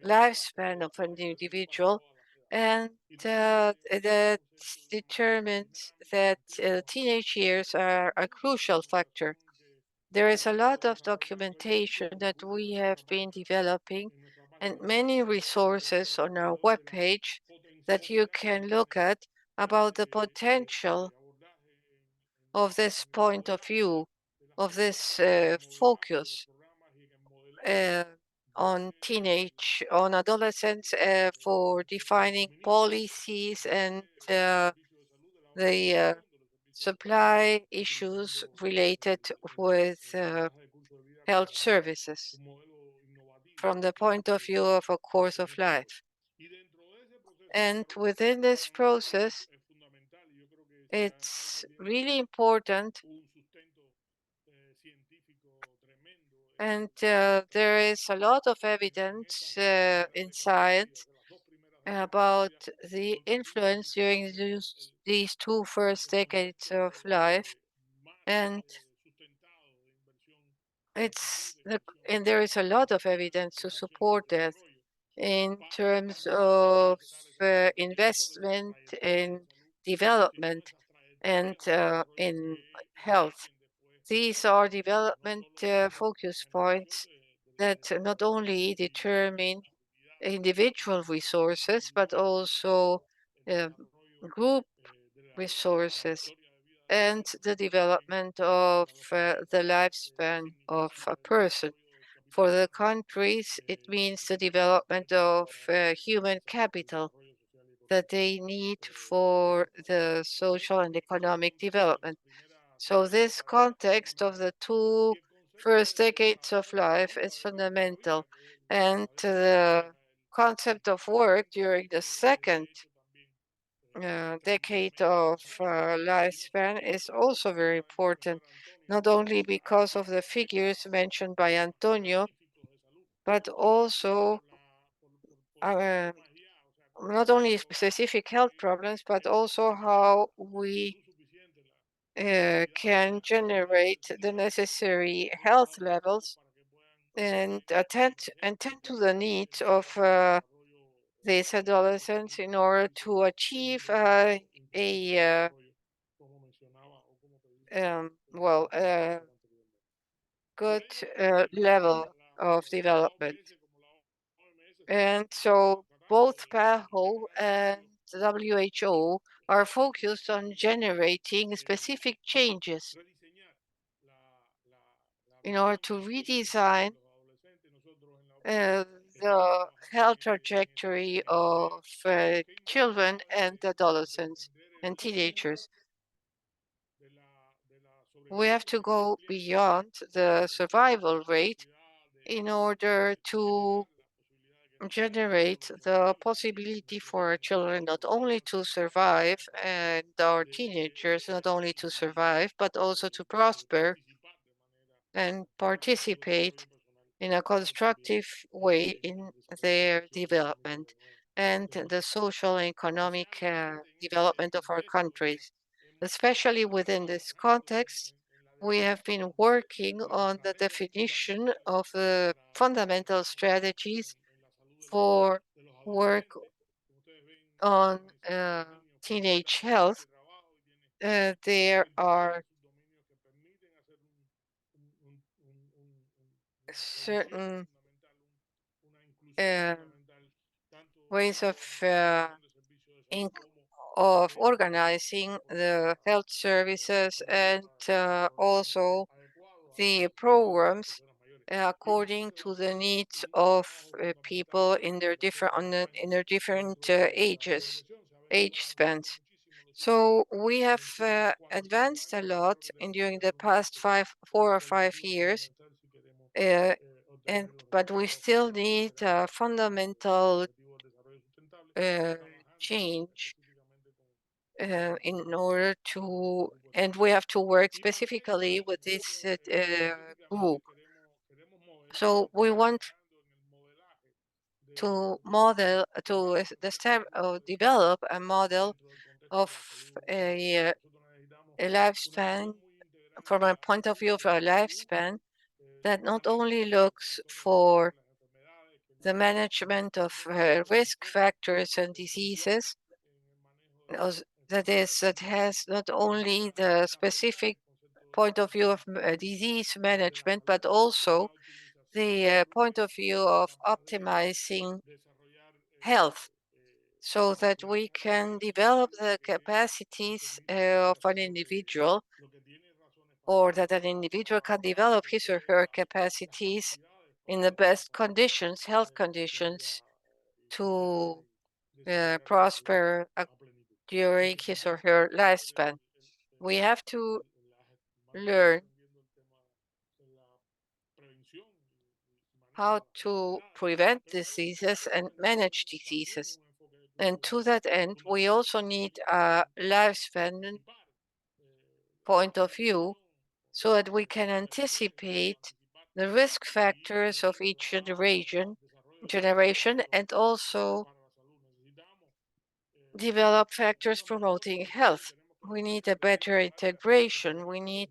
lifespan of an individual, and that determines that teenage years are a crucial factor. There is a lot of documentation that we have been developing and many resources on our webpage that you can look at about the potential of this point of view, of this focus on adolescents for defining policies and the supply issues related with health services from the point of view of a course of life. And within this process, it's really important, and there is a lot of evidence in science about the influence during these two first decades of life, and there is a lot of evidence to support that in terms of investment in development and in health. These are development focus points that not only determine individual resources, but also uh, group resources and the development of the lifespan of a person. For the countries, it means the development of human capital that they need for the social and economic development. So this context of the two first decades of life is fundamental. And the concept of work during the second decade of lifespan is also very important, not only because of the figures mentioned by Antonio, but also uh, not only specific health problems, but also how we can generate the necessary health levels and attend to the needs of these adolescents in order to achieve a well, good level of development. And so both PAHO and WHO are focused on generating specific changes in order to redesign the health trajectory of children and adolescents and teenagers. We have to go beyond the survival rate in order to generate the possibility for our children not only to survive and our teenagers not only to survive, but also to prosper and participate in a constructive way in their development and the social and economic development of our countries. Especially within this context, we have been working on the definition of the fundamental strategies for work on teenage health. There are certain um, ways of organizing the health services and also the programs according to the needs of people in their different age spans. So we have advanced a lot during the past 4 or 5 years, but we still need a fundamental change in order to, and we have to work specifically with this group. So we want to develop a model of a lifespan, from a point of view of a lifespan, that not only looks for the management of risk factors and diseases, that has not only the specific point of view of disease management, but also the point of view of optimizing health, so that we can develop the capacities of an individual, or that an individual can develop his or her capacities in the best conditions, health conditions, to prosper during his or her lifespan. We have to learn how to prevent diseases and manage diseases. And to that end, we also need a lifespan point of view so that we can anticipate the risk factors of each generation and also develop factors promoting health. We need a better integration. We need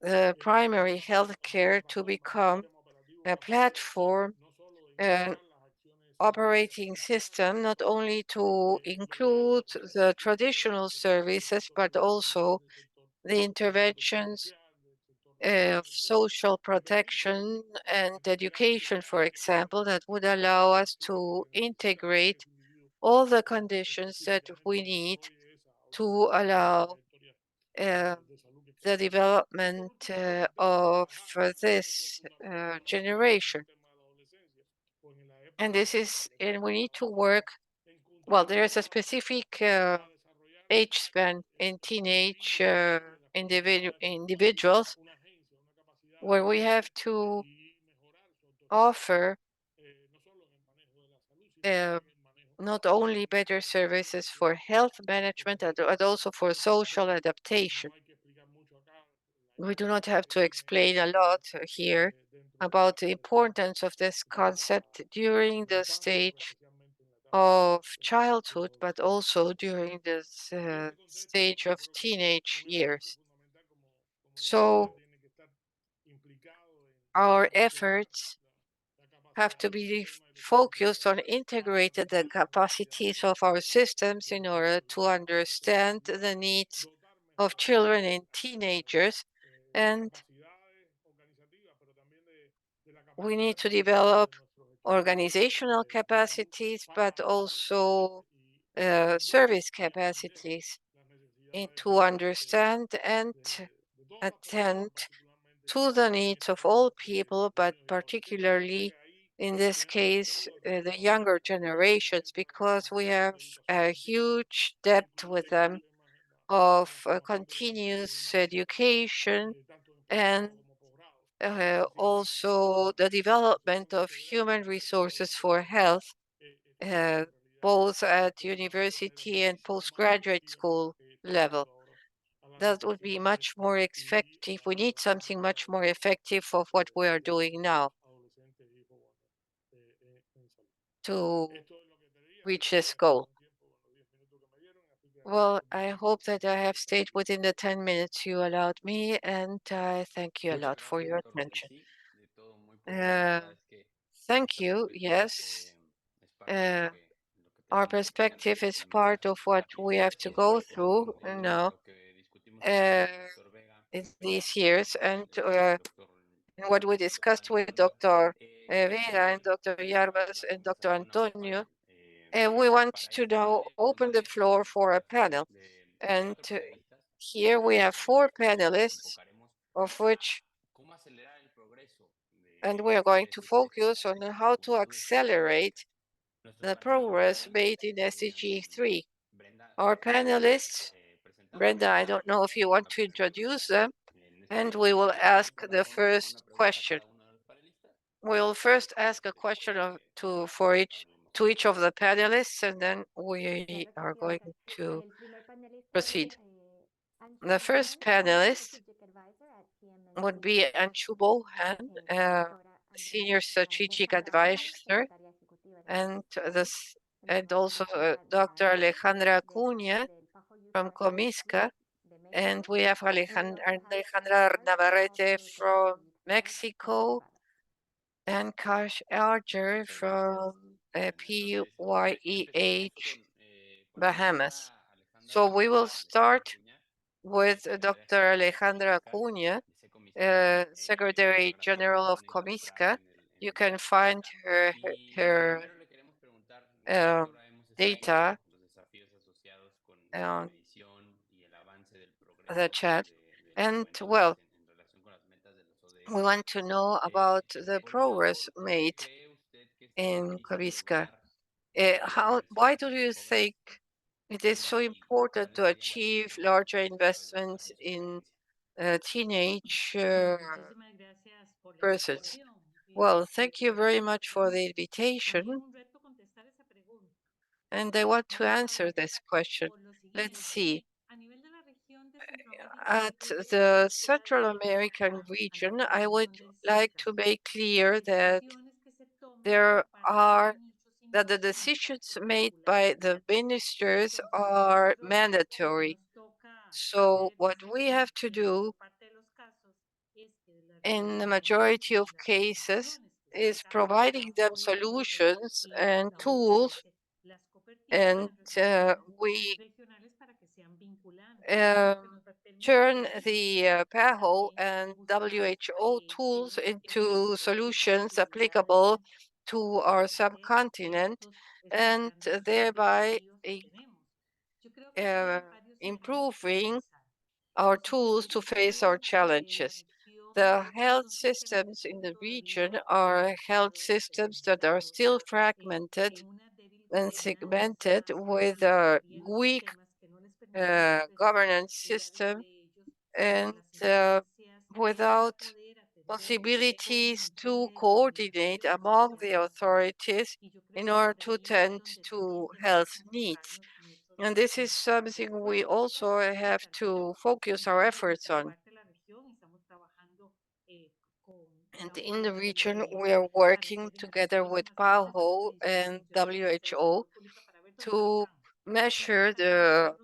the primary health care to become a platform, an operating system, not only to include the traditional services, but also the interventions of social protection and education, for example, that would allow us to integrate all the conditions that we need to allow uh, the development of this generation. And we need to work, well, there's a specific age span in teenage individuals where we have to offer not only better services for health management, but also for social adaptation. We do not have to explain a lot here about the importance of this concept during the stage of childhood, but also during this stage of teenage years. So our efforts have to be focused on integrating the capacities of our systems in order to understand the needs of children and teenagers. And we need to develop organizational capacities, but also service capacities to understand and attend to the needs of all people, but particularly in this case, the younger generations, because we have a huge debt with them of continuous education and also the development of human resources for health, uh, both at university and postgraduate school level. That would be much more effective. We need something much more effective of what we are doing now to reach this goal. Well, I hope that I have stayed within the 10 minutes you allowed me, and I thank you a lot for your attention. Thank you. Yes. Our perspective is part of what we have to go through now in these years, and what we discussed with Dr. Vega and Dr. Yarbas and Dr. Antonio. And we want to now open the floor for a panel. And here we have 4 panelists, of which, and we are going to focus on how to accelerate the progress made in SDG 3. Our panelists, Brenda, I don't know if you want to introduce them, and we will ask the first question. We'll first ask a question to each of the panelists, and then we are going to proceed. The first panelist would be Anshu Bohan, Senior Strategic Advisor, and also Dr. Alejandra Acuña from Comisca, and we have Alejandra Navarrete from Mexico, and Kash Arger from PYEH Bahamas. So we will start with Dr. Alejandra Acuña, Secretary General of Comisca. You can find her data on the chat. And well, we want to know about the progress made in Comisca. Why do you think it is so important to achieve larger investments in teenage persons? Well, thank you very much for the invitation. And I want to answer this question. Let's see. At the Central American region, I would like to make clear that there are that the decisions made by the ministers are mandatory. So what we have to do in the majority of cases is providing them solutions and tools, and we turn the PAHO and WHO tools into solutions applicable to our subcontinent, and thereby improving our tools to face our challenges. The health systems in the region are health systems that are still fragmented and segmented with a weak governance system and without possibilities to coordinate among the authorities in order to tend to health needs. And this is something we also have to focus our efforts on. And in the region, we are working together with PAHO and WHO to measure the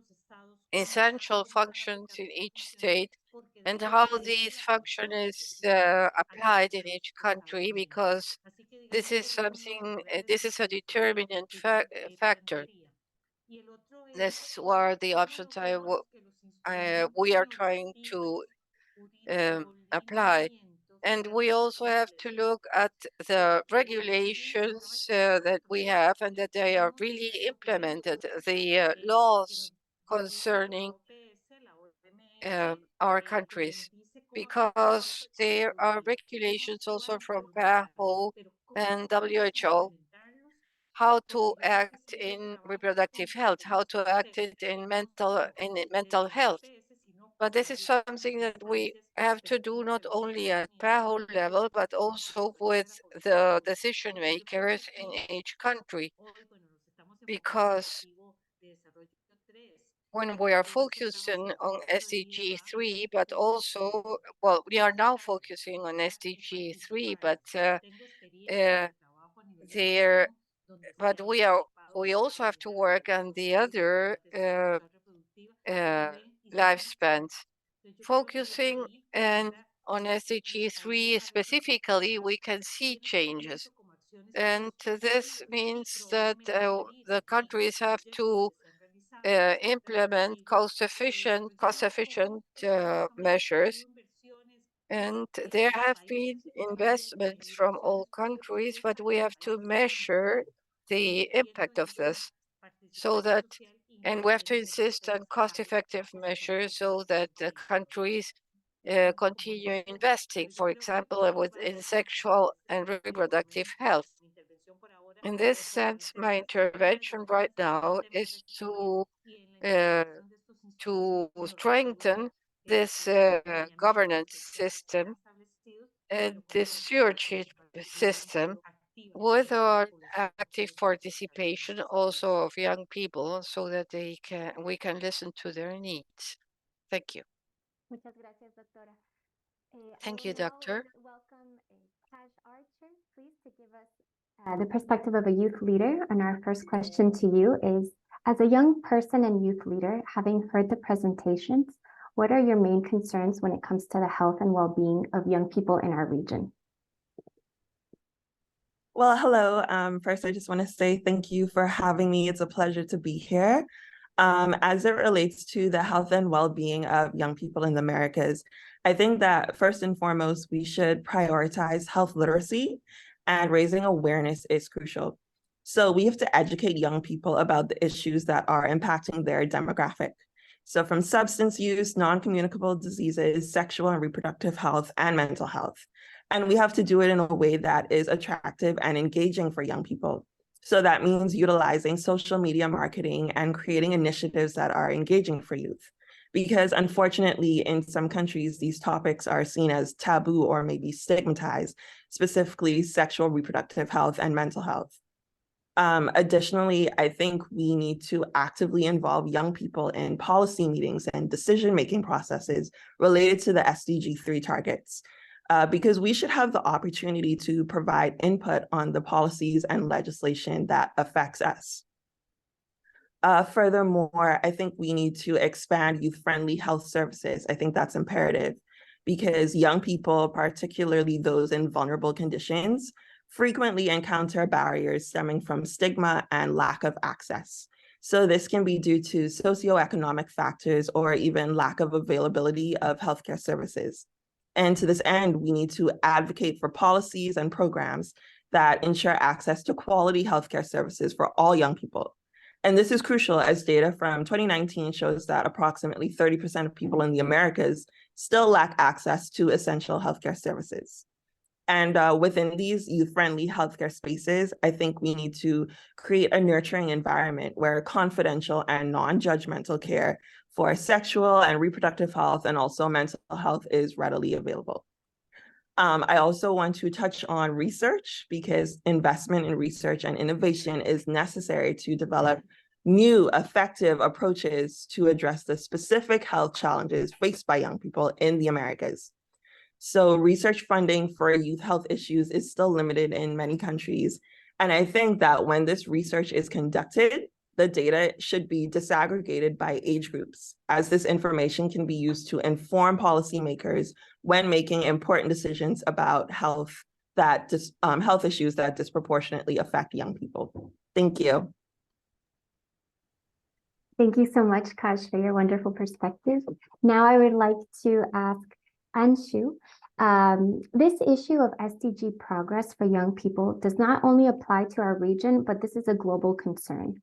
essential functions in each state and how these function is applied in each country, because this is something, this is a determinant factor. This were the options we are trying to apply. And we also have to look at the regulations that we have and that they are really implemented, the laws concerning our countries, because there are regulations also from PAHO and WHO, how to act in reproductive health, how to act in mental health. But this is something that we have to do not only at PAHO level, but also with the decision makers in each country. Because when we are focusing on SDG 3, but also, well, we are now focusing on SDG 3, but we also have to work on the other lifespans. Focusing and on SDG 3 specifically, we can see changes. And this means that the countries have to implement cost-efficient measures. And there have been investments from all countries, but we have to measure the impact of this so that, and we have to insist on cost-effective measures so that the countries continue investing, for example, in sexual and reproductive health. In this sense, my intervention right now is to strengthen this governance system and this stewardship system with our active participation also of young people, so that we can listen to their needs. Thank you. Muchas gracias, doctora. Thank you, Doctor. Welcome Cash Archer, please, to give us the perspective of a youth leader. And our first question to you is, as a young person and youth leader, having heard the presentations, what are your main concerns when it comes to the health and well-being of young people in our region? Well, hello. First, I just want to say thank you for having me. It's a pleasure to be here. As it relates to the health and well-being of young people in the Americas, I think that first and foremost, we should prioritize health literacy, and raising awareness is crucial. So we have to educate young people about the issues that are impacting their demographic. So from substance use, non-communicable diseases, sexual and reproductive health, and mental health. And we have to do it in a way that is attractive and engaging for young people. So that means utilizing social media marketing and creating initiatives that are engaging for youth. Because unfortunately, in some countries, these topics are seen as taboo or maybe stigmatized, specifically sexual reproductive health and mental health. Additionally, I think we need to actively involve young people in policy meetings and decision-making processes related to the SDG 3 targets. because we should have the opportunity to provide input on the policies and legislation that affects us. Furthermore, I think we need to expand youth-friendly health services. I think that's imperative because young people, particularly those in vulnerable conditions, frequently encounter barriers stemming from stigma and lack of access. So this can be due to socioeconomic factors or even lack of availability of healthcare services. And to this end, we need to advocate for policies and programs that ensure access to quality healthcare services for all young people. And this is crucial as data from 2019 shows that approximately 30% of people in the Americas still lack access to essential healthcare services. And within these youth-friendly healthcare spaces, I think we need to create a nurturing environment where confidential and non-judgmental care for sexual and reproductive health and also mental health is readily available. I also want to touch on research because investment in research and innovation is necessary to develop new effective approaches to address the specific health challenges faced by young people in the Americas. So research funding for youth health issues is still limited in many countries. And I think that when this research is conducted, the data should be disaggregated by age groups, as this information can be used to inform policymakers when making important decisions about health issues that disproportionately affect young people. Thank you. Thank you so much, Kash, for your wonderful perspective. Now I would like to ask Anshu, this issue of SDG progress for young people does not only apply to our region, but this is a global concern.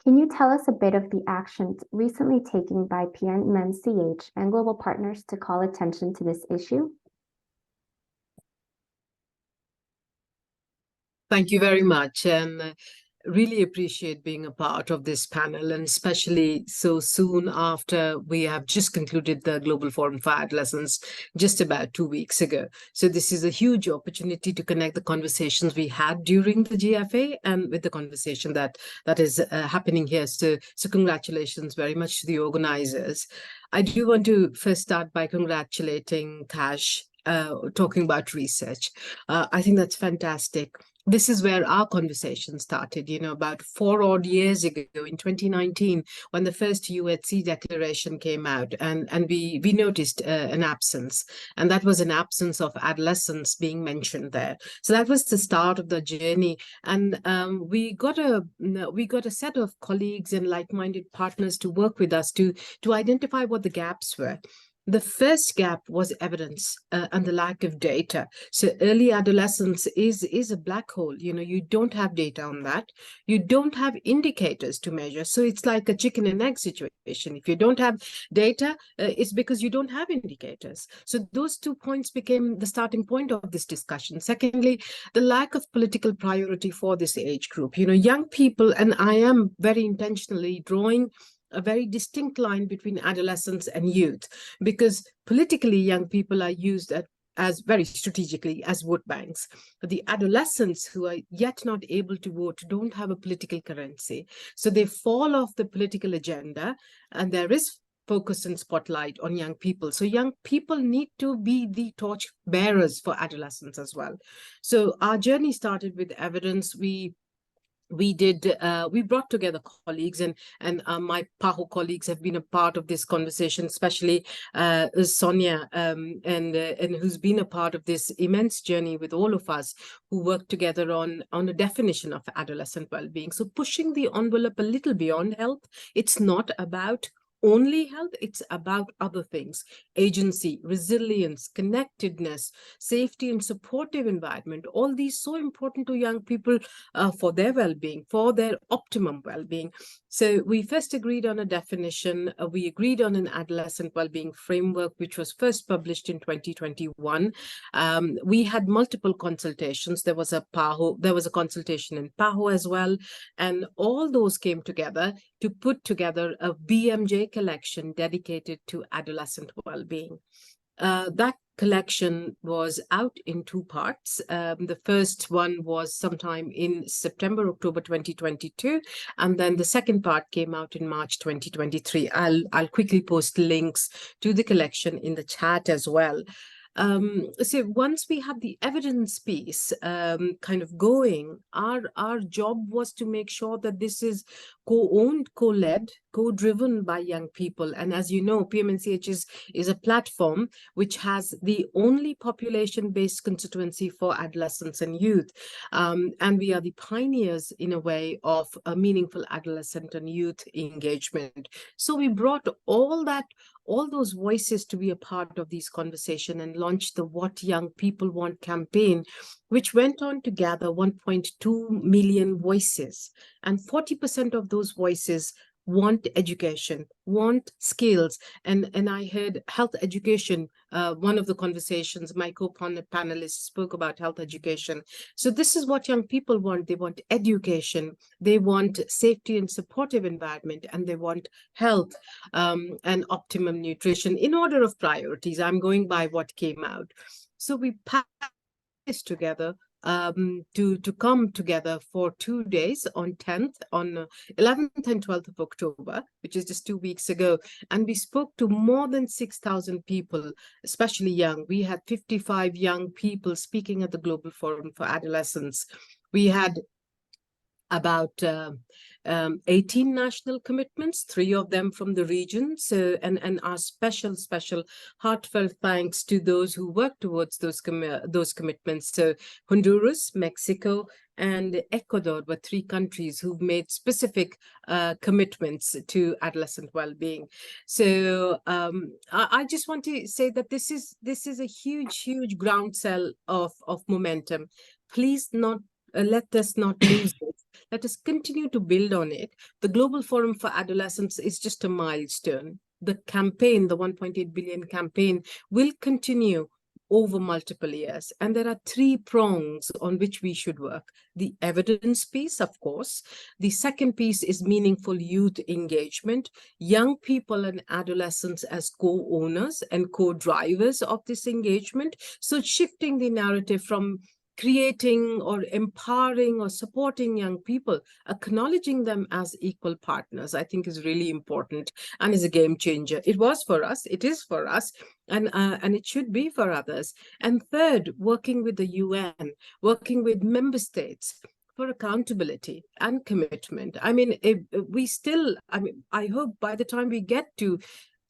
Can you tell us a bit of the actions recently taken by PNMCH and global partners to call attention to this issue? Thank you very much. And really appreciate being a part of this panel, and especially so soon after we have just concluded the Global Forum for Adolescents just about 2 weeks ago. So this is a huge opportunity to connect the conversations we had during the GFA and with the conversation that is happening here. So congratulations very much to the organizers. I do want to first start by congratulating Kash, talking about research. I think that's fantastic. This is where our conversation started, about 4 odd years ago in 2019, when the first UHC declaration came out, and we noticed an absence, and that was an absence of adolescents being mentioned there. So that was the start of the journey, and we got a set of colleagues and like-minded partners to work with us to identify what the gaps were. The first gap was evidence and the lack of data. So early adolescence is a black hole. You don't have data on that. You don't have indicators to measure. So it's like a chicken and egg situation. If you don't have data, it's because you don't have indicators. So those 2 points became the starting point of this discussion. Secondly, the lack of political priority for this age group. Young people, and I am very intentionally drawing a very distinct line between adolescents and youth, because politically young people are used as very strategically as vote banks. But the adolescents who are yet not able to vote don't have a political currency. So they fall off the political agenda, and there is focus and spotlight on young people. So young people need to be the torch bearers for adolescents as well. So our journey started with evidence. We brought together colleagues, and my PAHO colleagues have been a part of this conversation, especially Sonia, and who's been a part of this immense journey with all of us who work together on a definition of adolescent well-being. So pushing the envelope a little beyond health. It's not about only health, it's about other things: agency, resilience, connectedness, safety and supportive environment. All these so important to young people for their well-being, for their optimum well-being. So we first agreed on a definition. We agreed on an adolescent well-being framework, which was first published in 2021. We had multiple consultations. There was a consultation in PAHO as well, and all those came together to put together a BMJ collection dedicated to adolescent well-being. That collection was out in 2 parts. The first one was sometime in September, October 2022, and then the second part came out in March 2023. I'll quickly post links to the collection in the chat as well. So once we have the evidence piece kind of going, our job was to make sure that this is co-owned, co-led, co-driven by young people. And as you know, PMNCH is a platform which has the only population-based constituency for adolescents and youth. And we are the pioneers, in a way, of a meaningful adolescent and youth engagement. So we brought all those voices to be a part of these conversations and launched the What Young People Want campaign, which went on to gather 1.2 million voices. And 40% of those voices want education, want skills. And I heard health education, one of the conversations, my co-panelists spoke about health education. So this is what young people want. They want education, they want safety and supportive environment, and they want health and optimum nutrition in order of priorities. I'm going by what came out. So we packed this together to come together for 2 days on 11th and 12th of October, which is just 2 weeks ago. And we spoke to more than 6,000 people, especially young. We had 55 young people speaking at the Global Forum for Adolescents. We had about 18 national commitments, 3 of them from the region. So, and our special heartfelt thanks to those who work towards those commitments. So Honduras, Mexico, and Ecuador were 3 countries who've made specific commitments to adolescent well-being. So I just want to say that this is a huge groundswell of momentum. Please let us not lose it. Let us continue to build on it. The Global Forum for Adolescents is just a milestone. The campaign, the 1.8 billion campaign, will continue over multiple years. And there are 3 prongs on which we should work. The evidence piece, of course. The second piece is meaningful youth engagement. Young people and adolescents as co-owners and co-drivers of this engagement. So shifting the narrative from creating or empowering or supporting young people, acknowledging them as equal partners, I think is really important and is a game changer. It was for us, it is for us, and it should be for others. And third, working with the UN, working with member states for accountability and commitment. I mean, I hope by the time we get to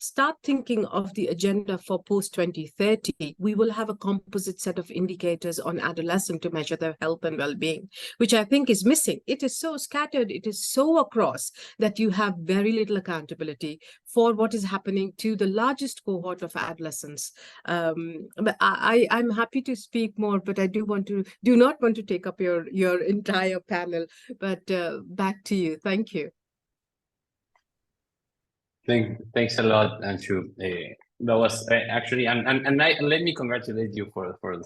start thinking of the agenda for post-2030, we will have a composite set of indicators on adolescents to measure their health and well-being, which I think is missing. It is so scattered, it is so across that you have very little accountability for what is happening to the largest cohort of adolescents. But I'm happy to speak more, but I do not want to take up your entire panel. But back to you. Thank you. Thanks a lot, Anshu. That was actually, and let me congratulate you for the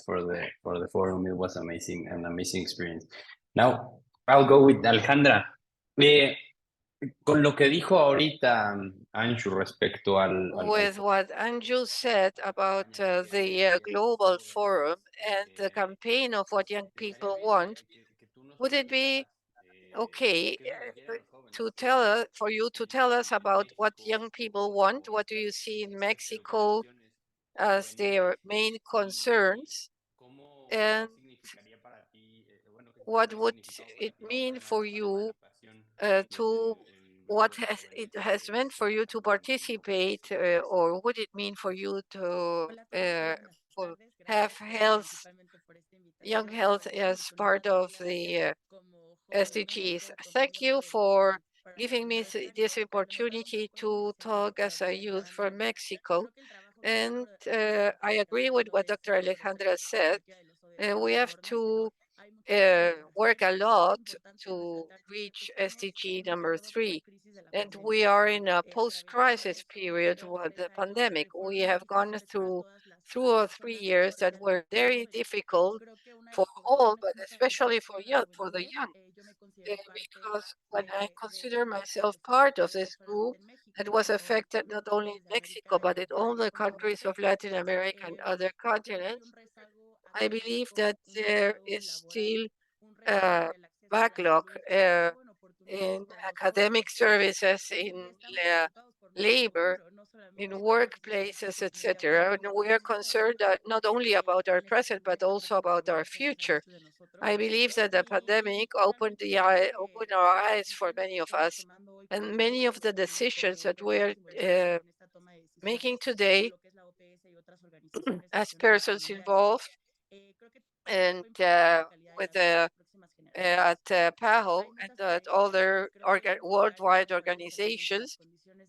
forum. It was amazing, an amazing experience. Now I'll go with Alejandra. Con lo que dijo ahorita Anshu respecto With what Anju said about the Global Forum and the campaign of what young people want, would it be okay for you to tell us about what young people want? What do you see in Mexico as their main concerns? And what would it mean for you what it has meant for you to participate, or would it mean for you to have young health as part of the SDGs? Thank you for giving me this opportunity to talk as a youth from Mexico. And I agree with what Dr. Alejandra said. We have to work a lot to reach SDG number 3. And we are in a post-crisis period with the pandemic. We have gone through 2 or 3 years that were very difficult for all, but especially for the young. Because when I consider myself part of this group that was affected not only in Mexico, but in all the countries of Latin America and other continents, I believe that there is still a backlog in academic services, in labor, in workplaces, etc. And we are concerned not only about our present, but also about our future. I believe that the pandemic opened our eyes for many of us, and many of the decisions that we're making today as persons involved and with the at PAHO and at other worldwide organizations,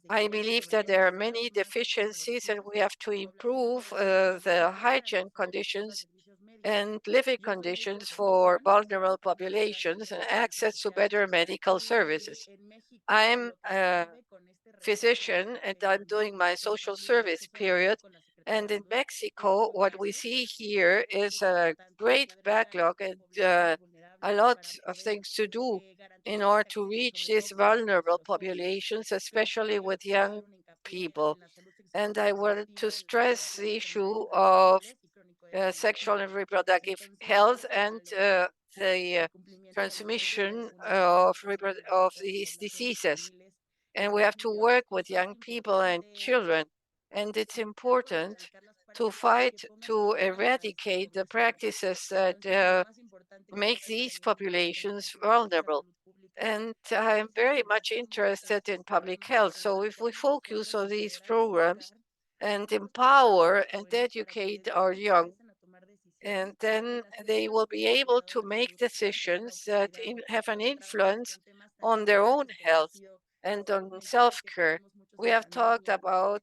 I believe that there are many deficiencies and we have to improve the hygiene conditions and living conditions for vulnerable populations and access to better medical services. I'm a physician and I'm doing my social service period. And in Mexico, what we see here is a great backlog and a lot of things to do in order to reach these vulnerable populations, especially with young people. And I want to stress the issue of sexual and reproductive health and the transmission of these diseases. And we have to work with young people and children. And it's important to fight to eradicate the practices that make these populations vulnerable. And I'm very much interested in public health. So if we focus on these programs and empower and educate our young, and then they will be able to make decisions that have an influence on their own health and on self-care. We have talked about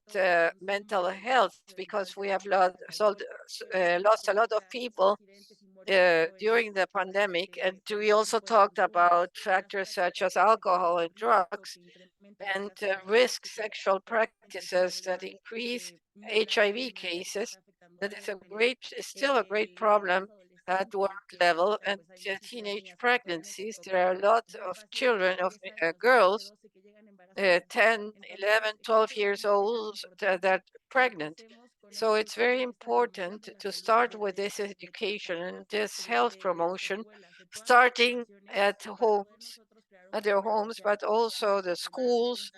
mental health because we have lost a lot of people during the pandemic, and we also talked about factors such as alcohol and drugs and risk sexual practices that increase HIV cases. That is still a great problem at work level and teenage pregnancies. There are a lot of children, of girls, 10, 11, 12 years old that are pregnant. So it's very important to start with this education and this health promotion, starting at homes, at their homes, but also the schools,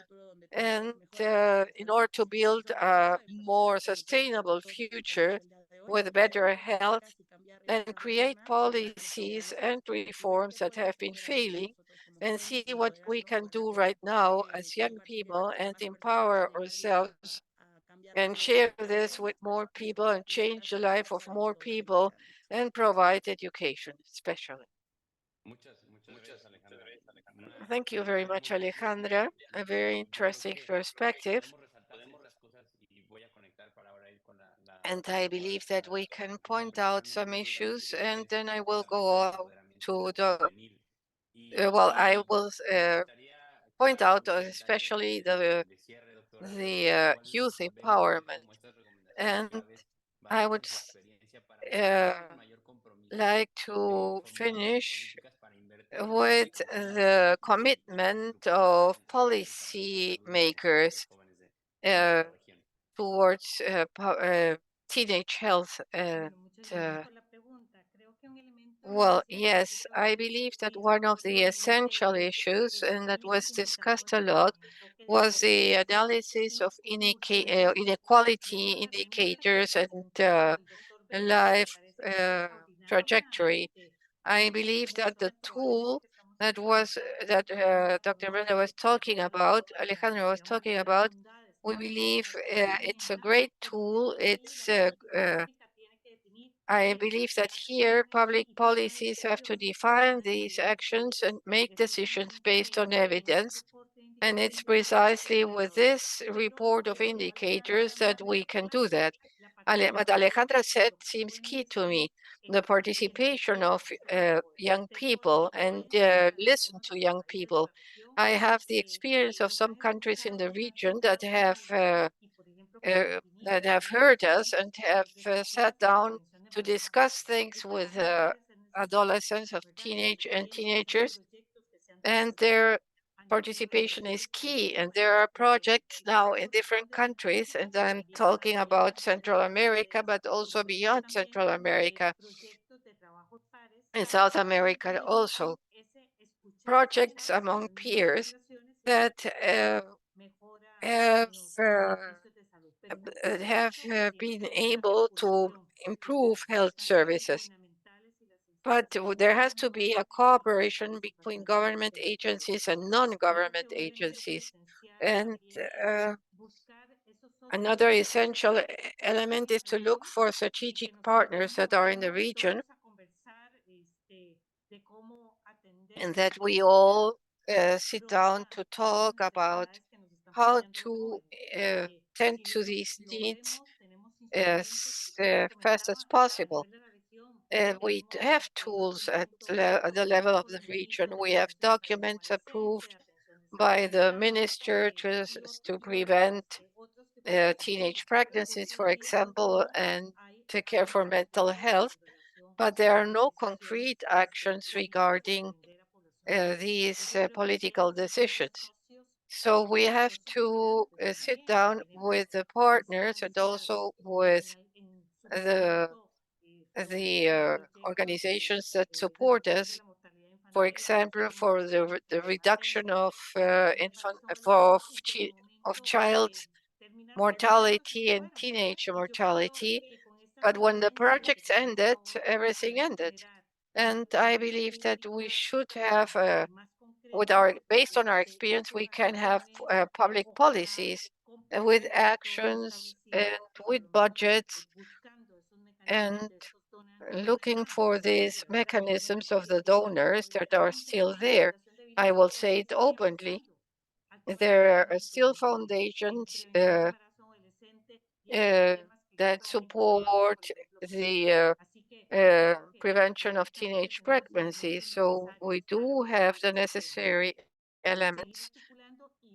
and in order to build a more sustainable future with better health and create policies and reforms that have been failing and see what we can do right now as young people and empower ourselves and share this with more people and change the life of more people and provide education, especially. Thank you very much, Alejandra. A very interesting perspective. And I believe that we can point out some issues, and then I will go on to the, I will point out especially the youth empowerment. And I would uh, like to finish with the commitment of policy makers towards teenage health. Well, yes, I believe that one of the essential issues, and that was discussed a lot, was the analysis of inequality indicators and life trajectory. I believe that the tool that Dr. Brenda was talking about, Alejandro was talking about, we believe it's a great tool. I believe that here public policies have to define these actions and make decisions based on evidence. And it's precisely with this report of indicators that we can do that. What Alejandra said seems key to me. The participation of young people and listen to young people. I have the experience of some countries in the region that have heard us and have sat down to discuss things with adolescents of teenagers, and their participation is key. And there are projects now in different countries, and I'm talking about Central America, but also beyond Central America, in South America also, projects among peers that have have been able to improve health services. But there has to be a cooperation between government agencies and non-government agencies. And another essential element is to look for strategic partners that are in the region, and that we all sit down to talk about how to tend to these needs as fast as possible. We have tools at the level of the region. We have documents approved by the minister to prevent teenage pregnancies, for example, and to care for mental health. But there are no concrete actions regarding these political decisions. So we have to sit down with the partners and also with the organizations that support us. For example, for the reduction of child mortality and teenage mortality. But when the projects ended, everything ended. And I believe that we should have, based on our experience, we can have public policies with actions and with budgets, and looking for these mechanisms of the donors that are still there. I will say it openly. There are still foundations that support the prevention of teenage pregnancy. So we do have the necessary elements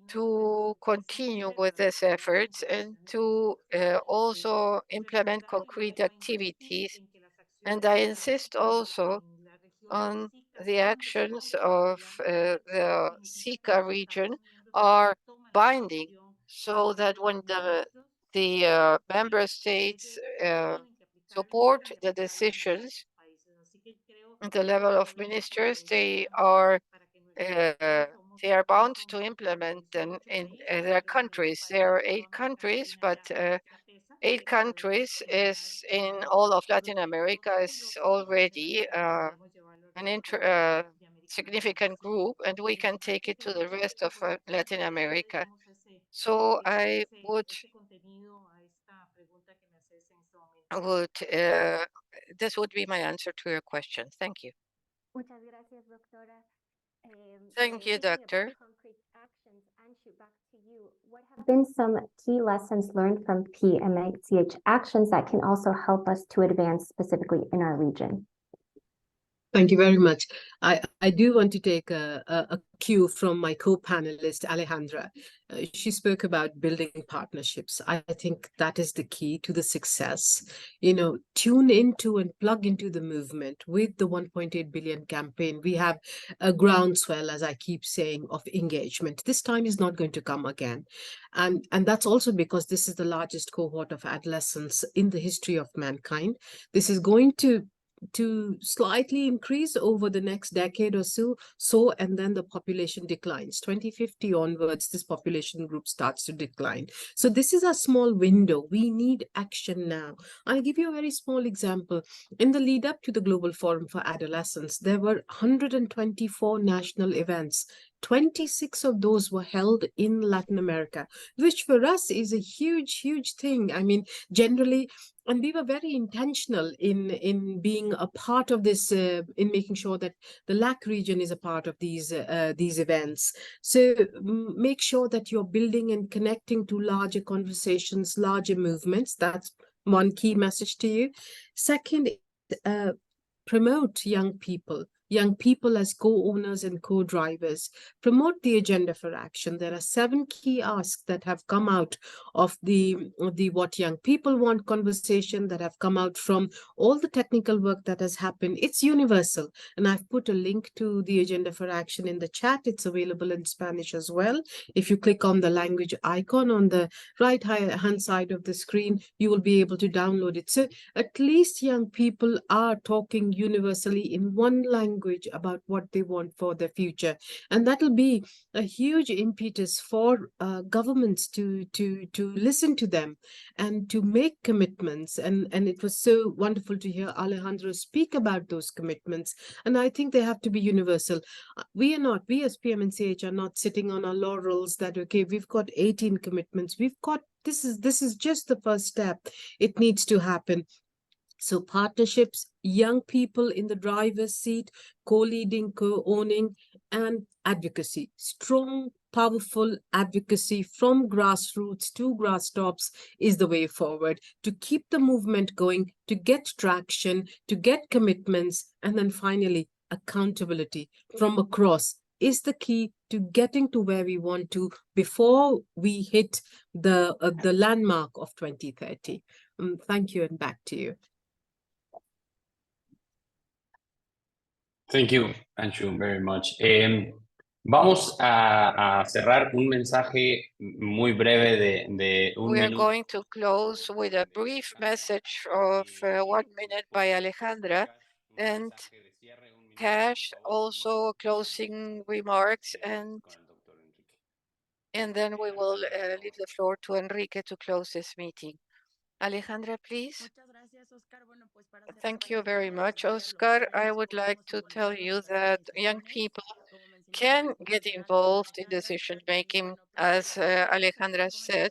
to continue with these efforts and to also implement concrete activities. And I insist also on the actions of the SICA region are binding, so that when the member states support the decisions at the level of ministers, they are bound to implement them in their countries. There are 8 countries, but 8 countries is in all of Latin America is already an significant group, and we can take it to the rest of Latin America. So I would this would be my answer to your question. Thank you. Thank you, Doctor. Concrete actions, Anshu, back to you. What have been some key lessons learned from PMACH actions that can also help us to advance specifically in our region? Thank you very much. I do want to take a cue from my co-panelist, Alejandra. She spoke about building partnerships. I think that is the key to the success. You know, tune into and plug into the movement. With the 1.8 billion campaign, we have a groundswell, as I keep saying, of engagement. This time is not going to come again. And that's also because this is the largest cohort of adolescents in the history of mankind. This is going to slightly increase over the next decade or so, and then the population declines. 2050 onwards, this population group starts to decline. So this is a small window. We need action now. I'll give you a very small example. In the lead up to the Global Forum for Adolescents, there were 124 national events. 26 of those were held in Latin America, which for us is a huge, huge thing. I mean, generally, and we were very intentional in being a part of this, in making sure that the LAC region is a part of these events. So make sure that you're building and connecting to larger conversations, larger movements. That's one key message to you. Second, promote young people as co-owners and co-drivers. Promote the agenda for action. There are 7 key asks that have come out of the What Young People Want conversation, that have come out from all the technical work that has happened. It's universal. And I've put a link to the agenda for action in the chat. It's available in Spanish as well. If you click on the language icon on the right hand side of the screen, you will be able to download it. So at least young people are talking universally in one language language about what they want for their future. And that'll be a huge impetus for governments to listen to them and to make commitments. And it was so wonderful to hear Alejandro speak about those commitments. And I think they have to be universal. We as PMNCH are not sitting on our laurels that, okay, we've got 18 commitments. We've got, this is just the first step. It needs to happen. So partnerships, young people in the driver's seat, co-leading, co-owning, and advocacy. Strong, powerful advocacy from grassroots to grass tops is the way forward to keep the movement going, to get traction, to get commitments, and then finally accountability from across is the key to getting to where we want to before we hit the landmark of 2030. Thank you, and back to you. Thank you, Anshu, very much. Vamos a cerrar un mensaje muy breve de un We are minuto. going to close with a brief message of 1 minute by Alejandra, and Cash also closing remarks, and then we will leave the floor to Enrique to close this meeting. Alejandra, please. Thank you very much, Oscar. I would like to tell you that young people can get involved in decision making, as Alejandra said,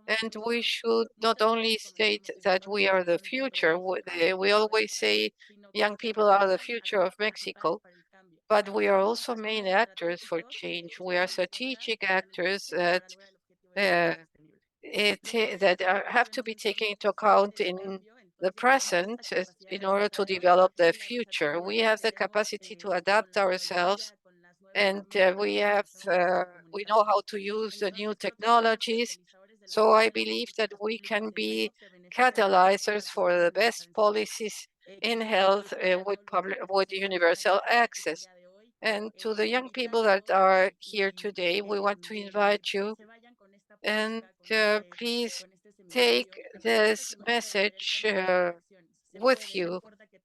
and we should not only state that we are the future. We always say young people are the future of Mexico, but we are also main actors for change. We are strategic actors that have to be taken into account in the present in order to develop the future. We have the capacity to adapt ourselves, and we know how to use the new technologies. So I believe that we can be catalyzers for the best policies in health with universal access. And to the young people that are here today, we want to invite you, and please take this message with you,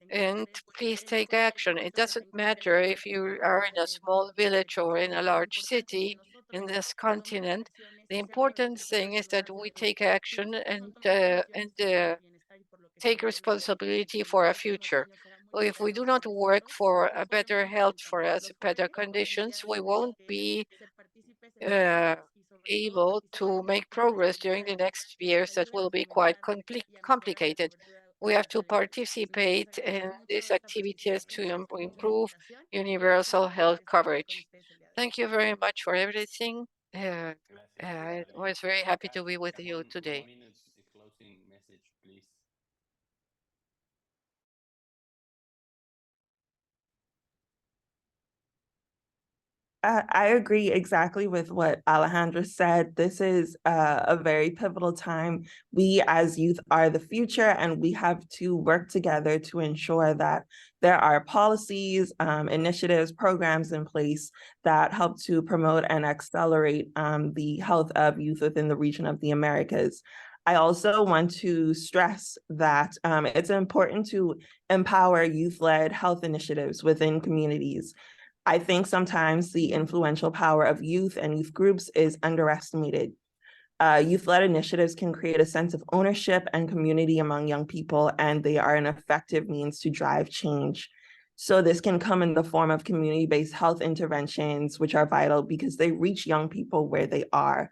and please take action. It doesn't matter if you are in a small village or in a large city in this continent. The important thing is that we take action and take responsibility for our future. If we do not work for a better health for us, better conditions, we won't be able to make progress during the next years. That will be quite complicated. We have to participate in these activities to improve universal health coverage. Thank you very much for everything. I was very happy to be with you today. Closing message, please. I agree exactly with what Alejandra said. This is a very pivotal time. We as youth are the future, and we have to work together to ensure that there are policies, initiatives, programs in place that help to promote and accelerate the health of youth within the region of the Americas. I also want to stress that it's important to empower youth-led health initiatives within communities. I think sometimes the influential power of youth and youth groups is underestimated. Youth-led initiatives can create a sense of ownership and community among young people, and they are an effective means to drive change. So this can come in the form of community-based health interventions, which are vital because they reach young people where they are.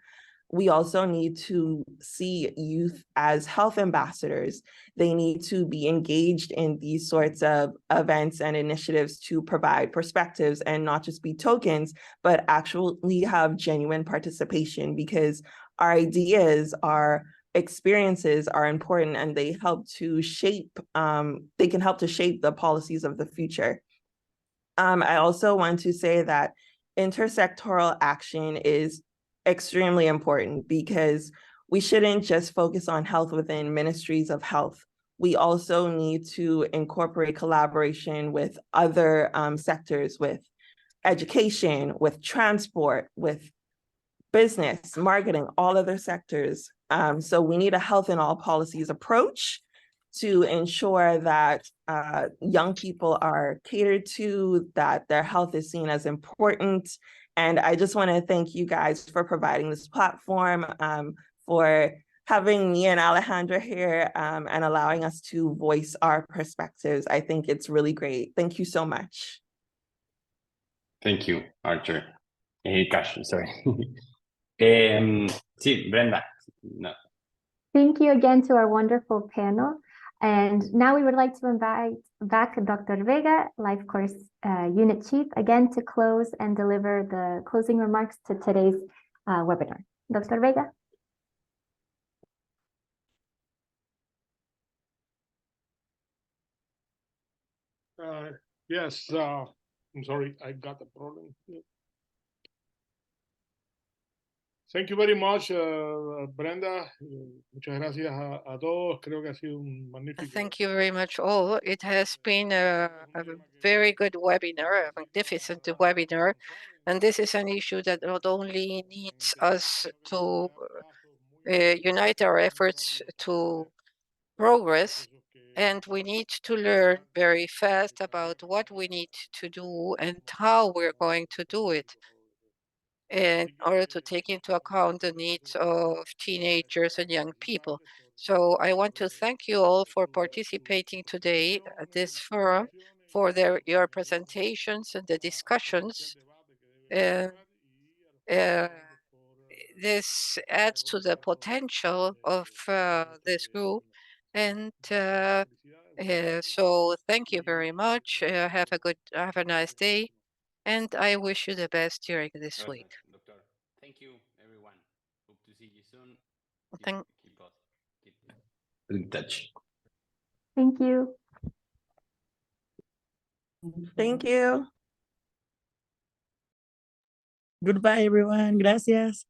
We also need to see youth as health ambassadors. They need to be engaged in these sorts of events and initiatives to provide perspectives and not just be tokens, but actually have genuine participation, because our ideas, our experiences are important, and they help to shape, they can help to shape the policies of the future. I also want to say that intersectoral action is extremely important, because we shouldn't just focus on health within ministries of health. We also need to incorporate collaboration with other sectors, with education, with transport, with business, marketing, all other sectors. So we need a health in all policies approach to ensure that young people are catered to, that their health is seen as important. And I just want to thank you guys for providing this platform, for having me and Alejandra here, and allowing us to voice our perspectives. I think it's really great. Thank you so much. Thank you, Archer. Cash, sorry. Sí, Brenda. No. Thank you again to our wonderful panel. And now we would like to invite back Dr. Vega, Life Course Unit Chief, again to close and deliver the closing remarks to today's webinar. Dr. Vega. Yes, I'm sorry, I got a problem. Thank you very much, Brenda. Muchas gracias a todos. Creo que ha sido un magnífico. Thank you very much all. It has been a very good webinar, a magnificent webinar. And this is an issue that not only needs us to unite our efforts to progress, and we need to learn very fast about what we need to do and how we're going to do it in order to take into account the needs of teenagers and young people. So I want to thank you all for participating today at this forum, for your presentations and the discussions. This adds to the potential of this group. And so thank you very much. Have a nice day. And I wish you the best during this week. Doctor. Thank you, everyone. Hope to see you soon. Thank Keep in touch. Thank you. Thank you. Goodbye, everyone. Gracias.